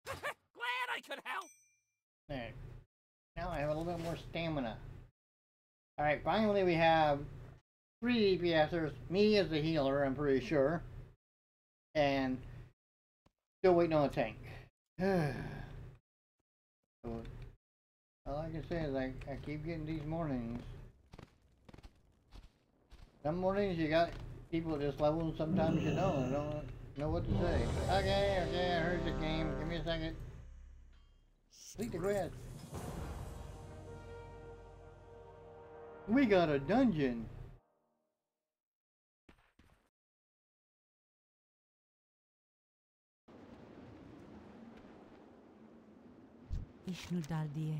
Glad I could help! There. Now I have a little bit more stamina. Alright, finally we have 3 DPSers. Me as the healer, I'm pretty sure. And still waiting on a tank. So, all I can say is I keep getting these mornings. Some mornings you got people at this level and sometimes you don't. I don't know what to say. Okay, I heard the game. Give me a second. Complete the quest. We got a dungeon. İşnu daldiye.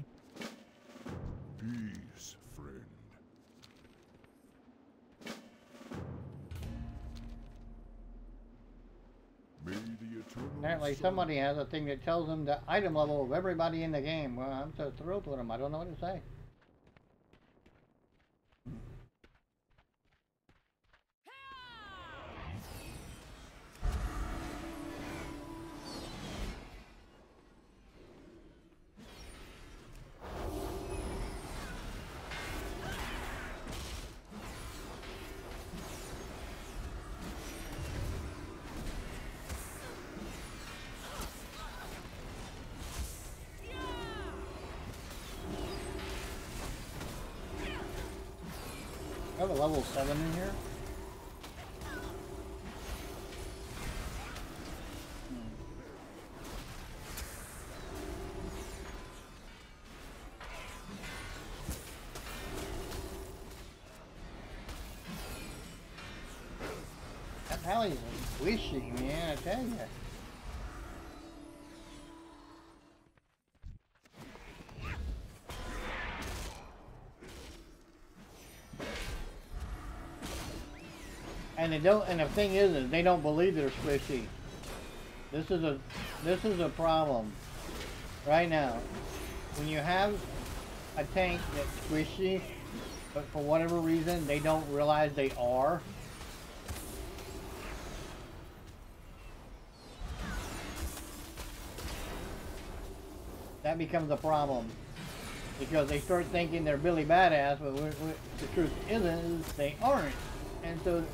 Peace, friend. May the eternal Apparently somebody has a thing that tells them the item level of everybody in the game. Well, I'm so thrilled with them. I don't know what to say. I have a level 7 in here. Hallie's squishy, man, I tell you. And they don't. And the thing is they don't believe they're squishy. This is a problem right now. When you have a tank that's squishy, but for whatever reason they don't realize they are. That becomes a problem because they start thinking they're Billy Badass, but the truth is they aren't, and so.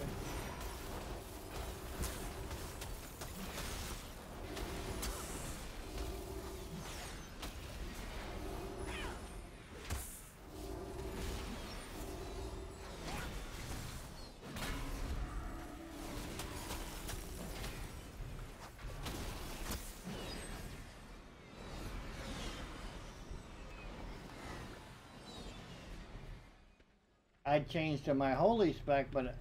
I changed to my holy spec, but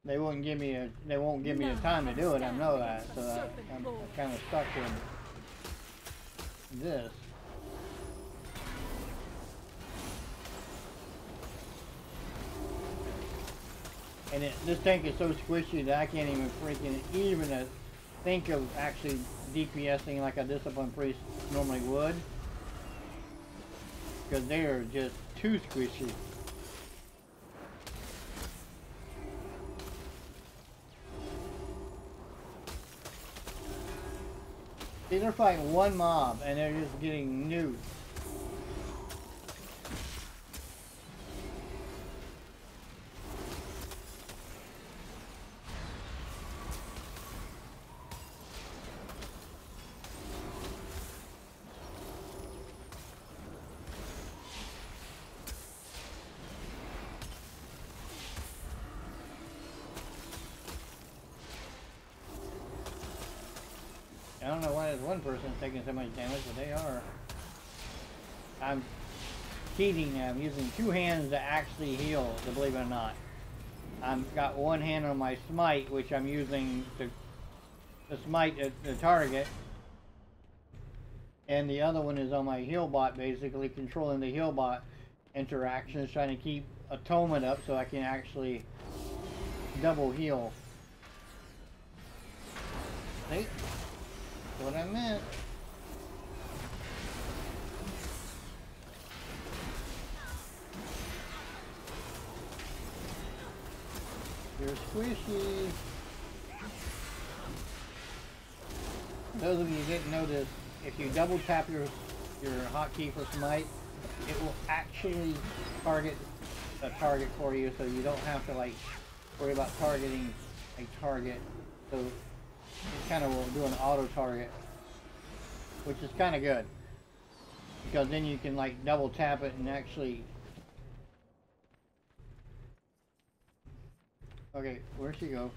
they won't give me the time to do it. I know that, so I'm kind of stuck with this. And this tank is so squishy that I can't even freaking think of actually DPSing like a disciplined priest normally would. Because they are just too squishy. See, they're fighting one mob and they're just getting nuked. I don't know why this one person's taking so much damage, but they are. I'm cheating now. I'm using two hands to actually heal, believe it or not. I've got one hand on my smite, which I'm using to smite the target. And the other one is on my heal bot, basically controlling the heal bot interactions, trying to keep atonement up so I can actually double heal. See? That's what I meant. You're squishy. Those of you who didn't know this, if you double tap your hotkey for smite, it will actually target a target for you, so you don't have to like worry about targeting a target. So it kind of will do an auto target, which is kind of good because then you can like double tap it and actually. Okay, where'd she go?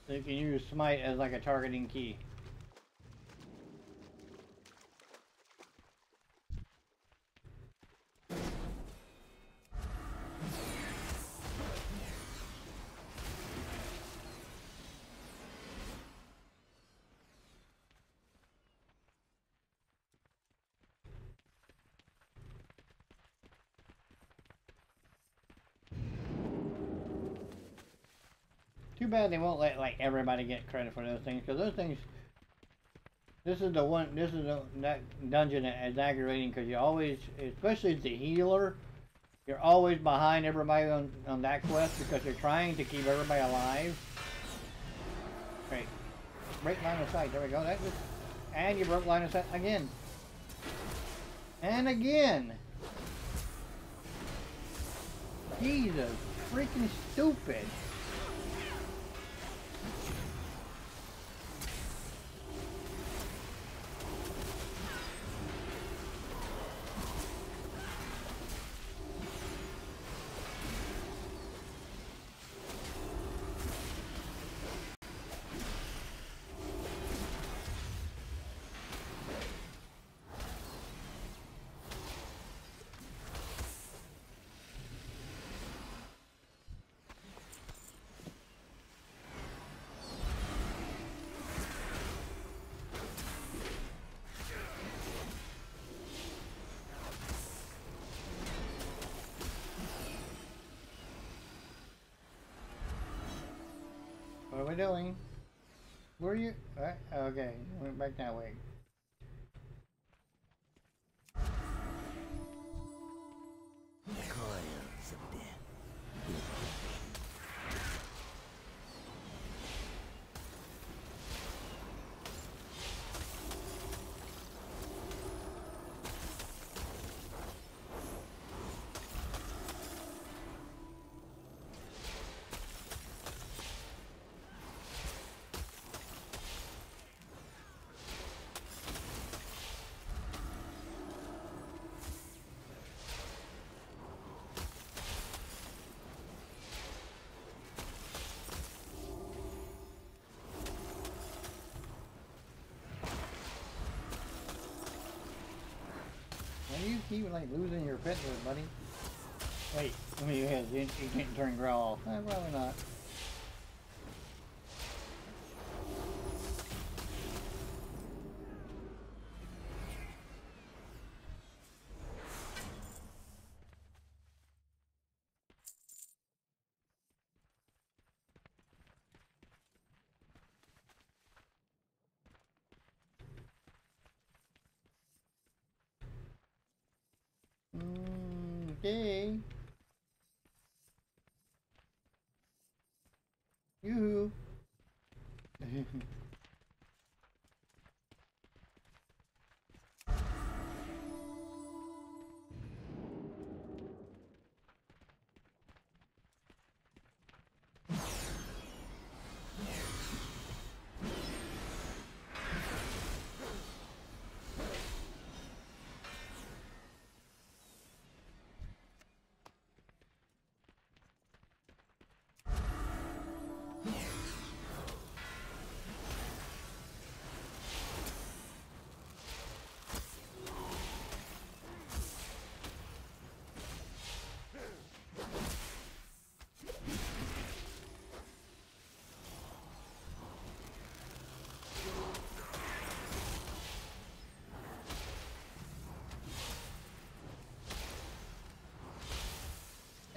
So you can use smite as like a targeting key. Too bad they won't let like everybody get credit for those things, because those things. This is that dungeon that is aggravating because you always, especially as the healer, you're always behind everybody on that quest because you're trying to keep everybody alive. Great, break line of sight. There we go. That was, and you broke line of sight again, and again. Jesus, freaking stupid. are we doing? Where are you? Okay, went back that way. Coils of death. Why do you keep like losing your pet to it, buddy? Wait, let me guess, you can't turn growl off. Probably not. Okay. Yoo-hoo.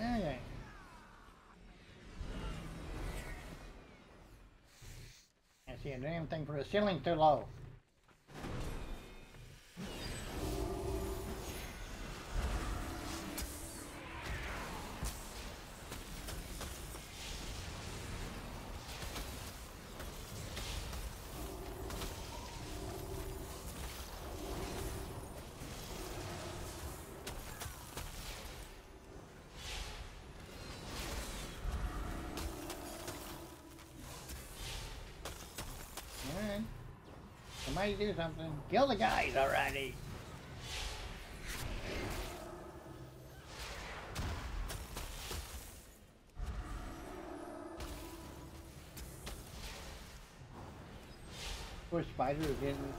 Okay. I see a damn thing for the ceiling too low. Alright. Somebody do something. Kill the guys already. Poor Spider is getting...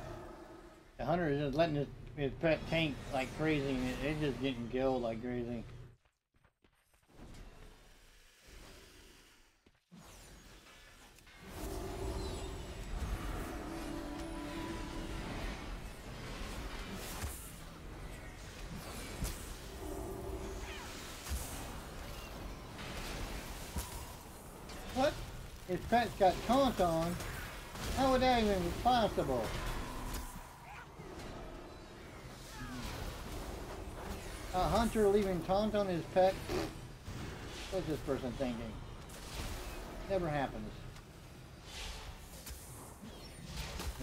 The hunter is just letting his pet tank like crazy and it's just getting killed like crazy. What? His pet's got taunt on? How would that even be possible? A hunter leaving taunt on his pet? What's this person thinking? Never happens.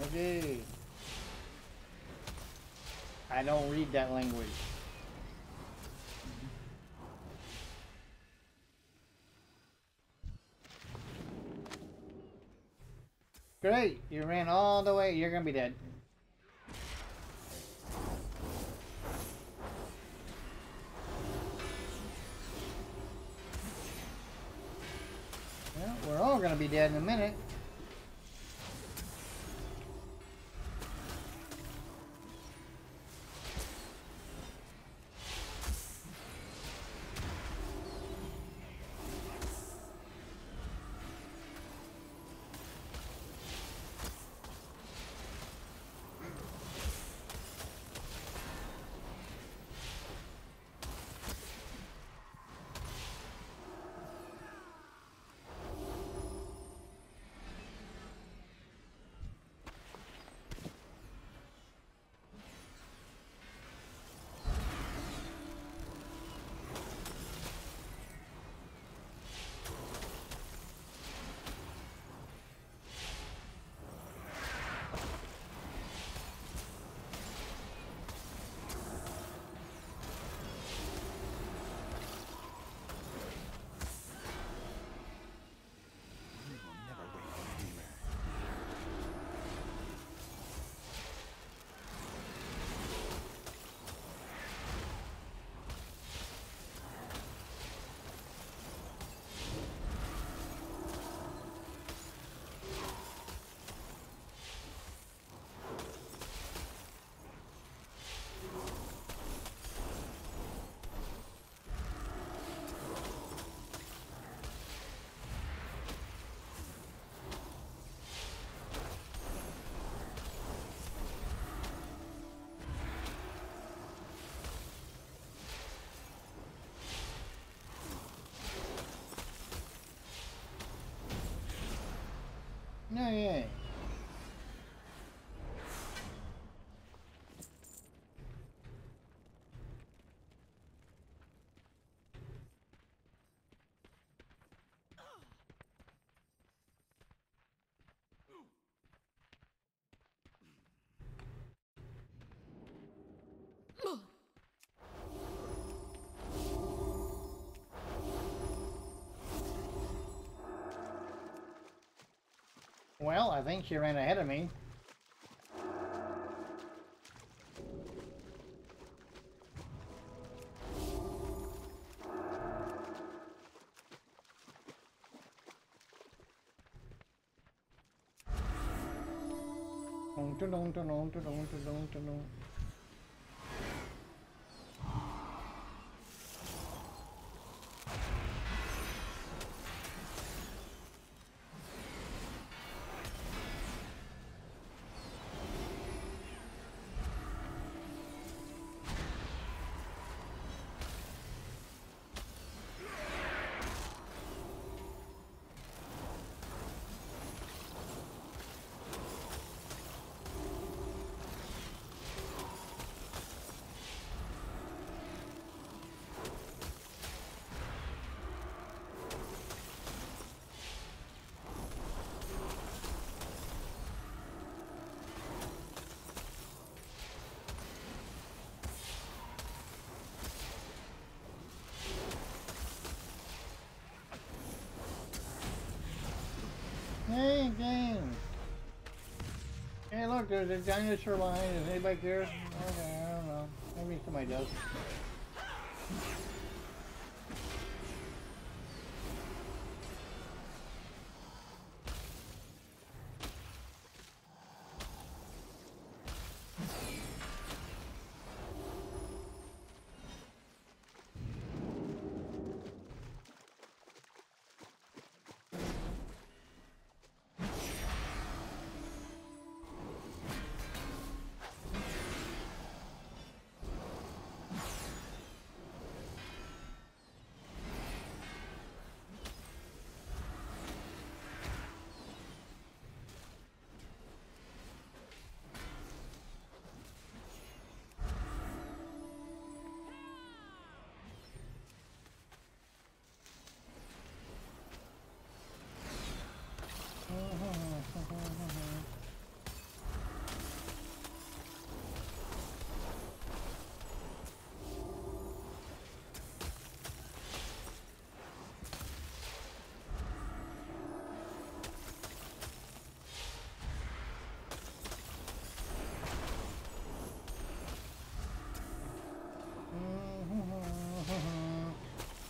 Okay. I don't read that language. Great, you ran all the way. You're gonna be dead. Well, we're all gonna be dead in a minute. Well, I think she ran ahead of me. Hey, game. Hey, look, there's a dinosaur line. Is anybody care? Okay, I don't know. Maybe somebody does.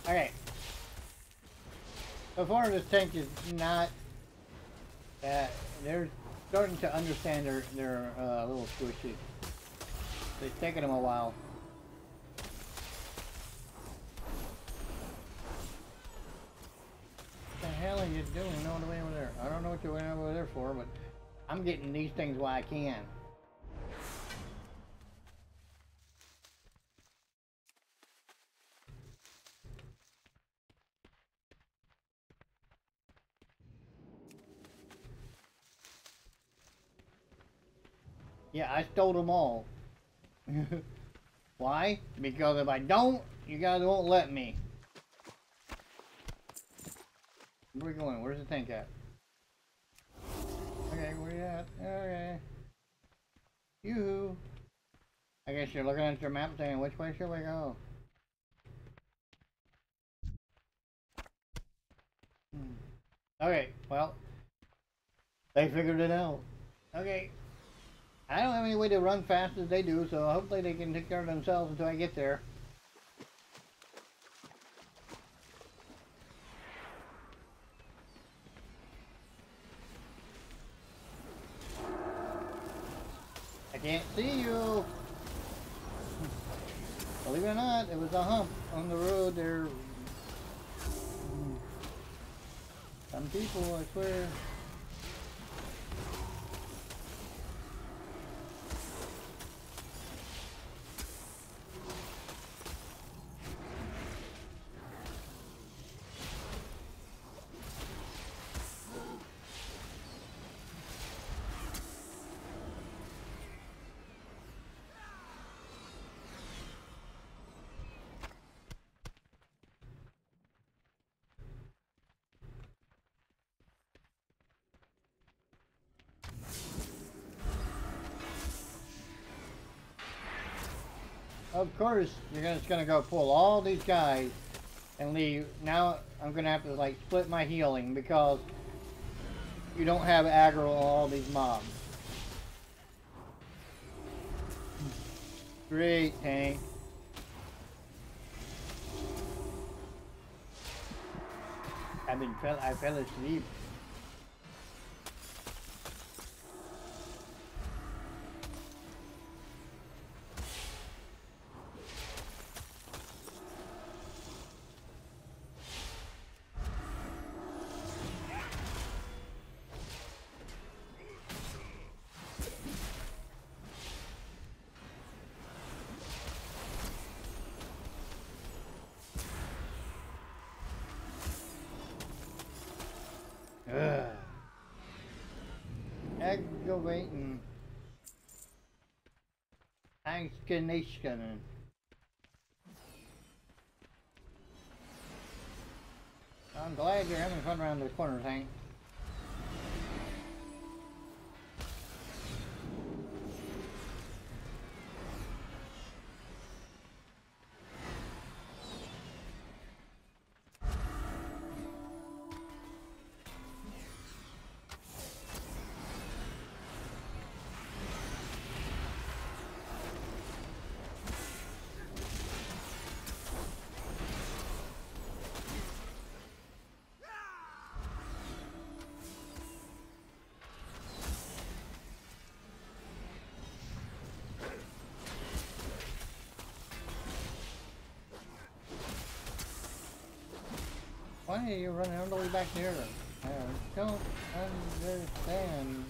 Okay. So far, this tank is not. They're starting to understand their little squishy. It's taking them a while. What the hell are you doing all the way over there? I don't know what you went over there for, but I'm getting these things while I can. Yeah, I stole them all. Why? Because if I don't, you guys won't let me. Where are we going? Where's the tank at? Okay, where you at? Okay. Yoo-hoo. I guess you're looking at your map saying, which way should we go? Okay, well, they figured it out. Okay. I don't have any way to run fast as they do, so hopefully they can take care of themselves until I get there. I can't see you! Believe it or not, it was a hump on the road there. Some people, I swear. Of course, you're just gonna go pull all these guys and leave. Now I'm gonna have to like split my healing because you don't have aggro on all these mobs. Great tank. I fell asleep. Aggravating. Exclamation. I'm glad you're having fun around this corner, Tank. Why are you running all the way back there? I don't understand.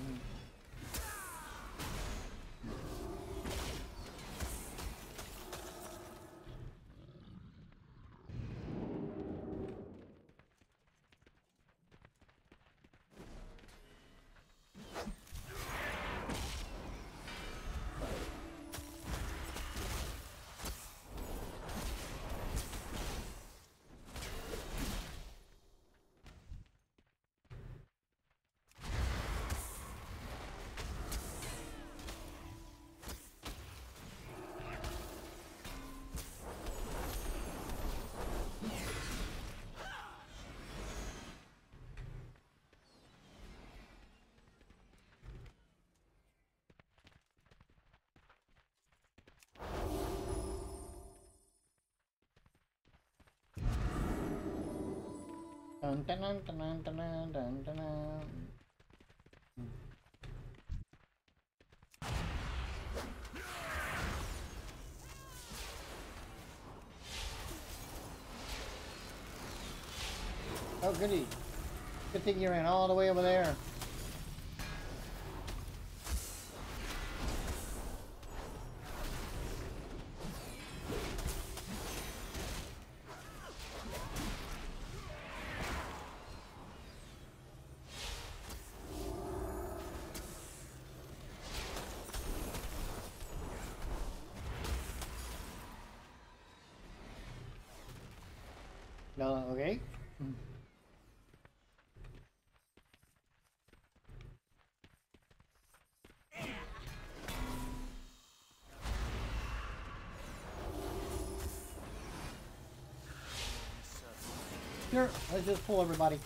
Dun, dun, dun, dun, dun, dun, dun, dun, dun. Oh goody. Good thing you ran all the way over there. No, okay. Sure, let's just pull everybody.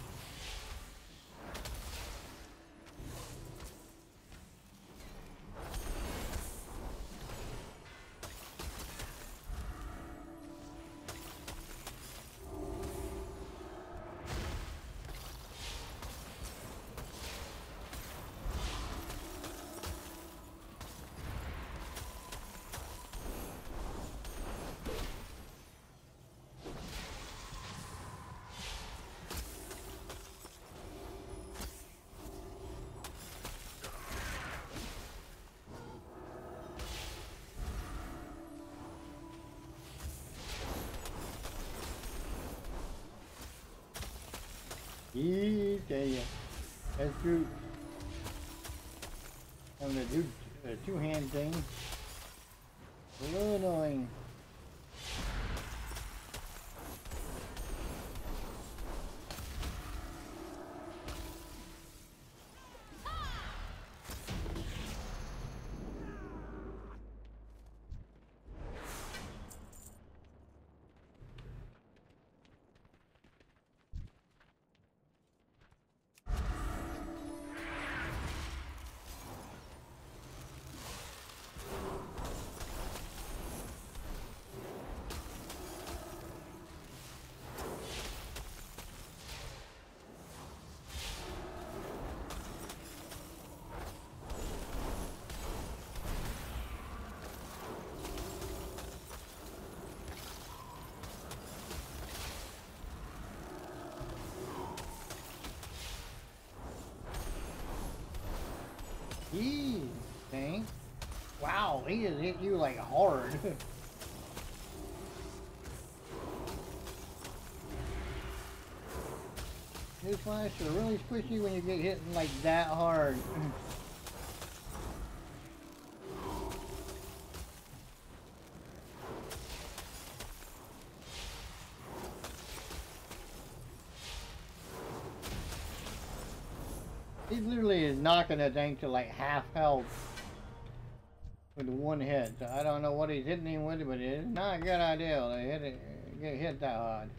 Yeah, that's true. I'm gonna do a two-hand thing. A little annoying. Ow, he just hit you like hard. Newsflash are really squishy when you get hit like that hard. He literally is knocking that thing to like half health with one hit. So I don't know what he's hitting him with, but it's not a good idea to get hit that hard.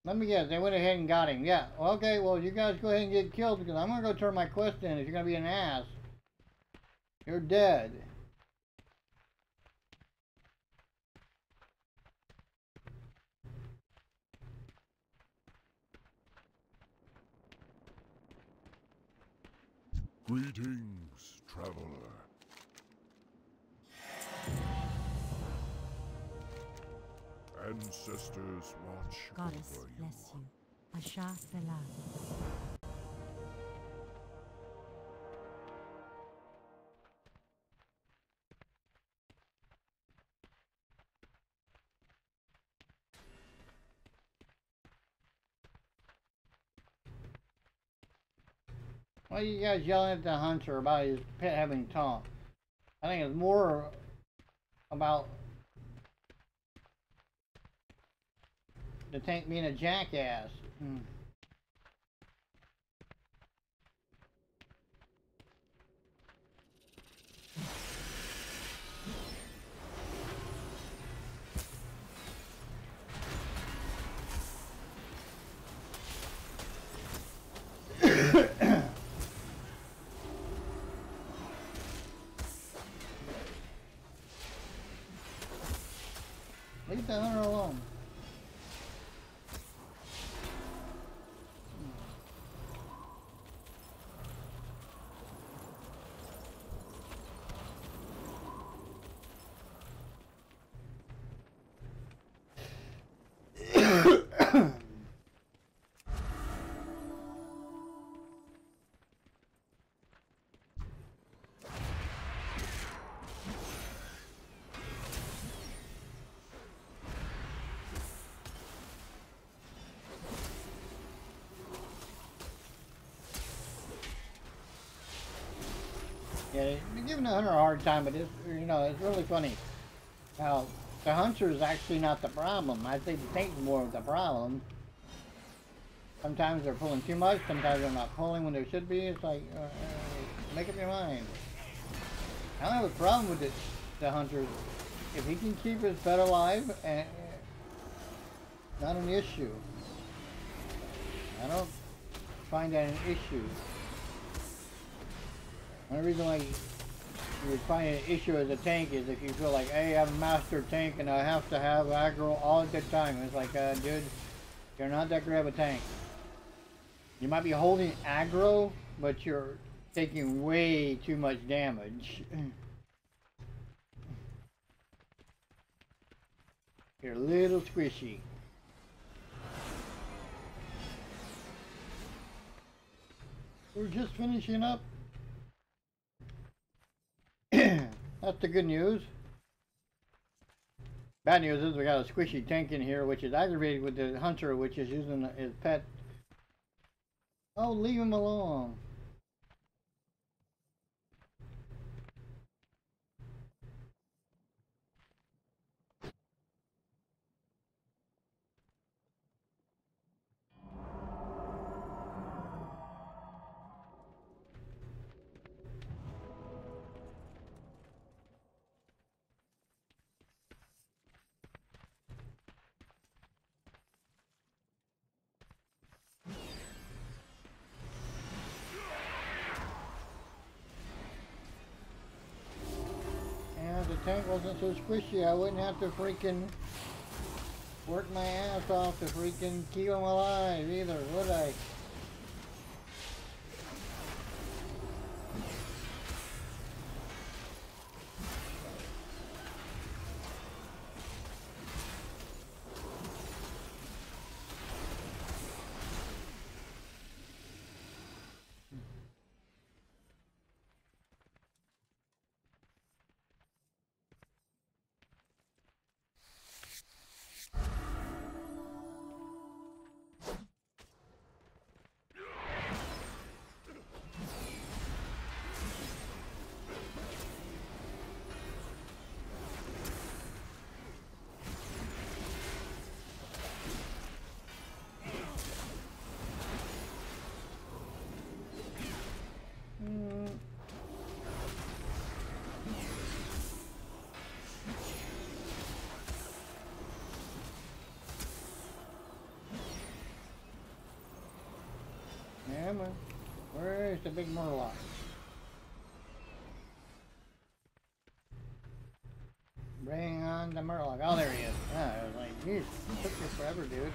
Let me guess, they went ahead and got him. Yeah, okay, well, you guys go ahead and get killed because I'm going to go turn my quest in. If you're going to be an ass, you're dead. Greetings, traveler. Ancestors watch Goddess over you. bless you. Asha Selah. Why are you guys yelling at the hunter about his pet having taunt? I think it's more about the tank being a jackass. Leave the hunter alone. Yeah, you're giving the hunter a hard time, but it's, you know, it's really funny how the hunter is actually not the problem. I think the tank's more of the problem. Sometimes they're pulling too much, sometimes they're not pulling when they should be. It's like, make up your mind. I don't have a problem with the hunter. If he can keep his pet alive, not an issue. I don't find that an issue. The only reason why you would find an issue as a tank is if you feel like, hey, I'm a master tank and I have to have aggro all the time. It's like, dude, you're not that great of a tank. You might be holding aggro, but you're taking way too much damage. You're a little squishy. We're just finishing up. That's the good news. Bad news is we got a squishy tank in here, which is aggravated with the hunter, which is using his pet. Oh, leave him alone. tank wasn't so squishy, I wouldn't have to freaking work my ass off to freaking keep him alive either, would I? Yeah, man. Where's the big Murloc? Bring on the Murloc. Oh, there he is. Ah, I was like, geez, it took you forever, dude.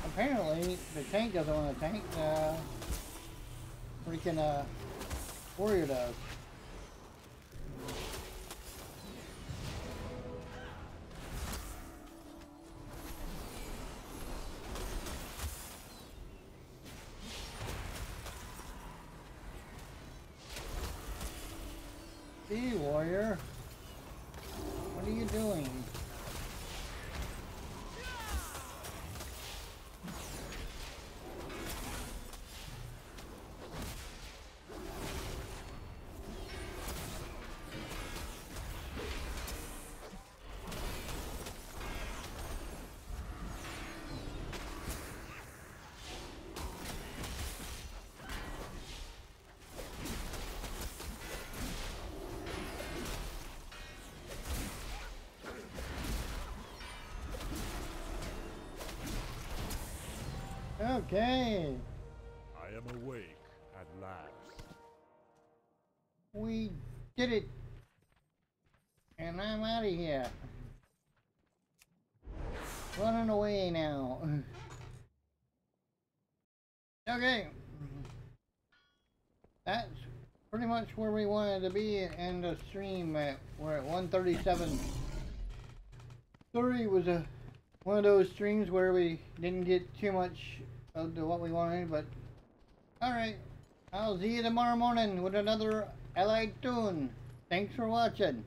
Apparently, the tank doesn't want to tank. Freaking warrior does. See, warrior. What are you doing? Okay. I am awake at last. We did it. And I'm out of here. Running away now. Okay. That's pretty much where we wanted to be in the stream. We're at 137. Sorry, it was one of those streams where we didn't get too much of what we wanted, but alright. I'll see you tomorrow morning with another Allied tune. Thanks for watching.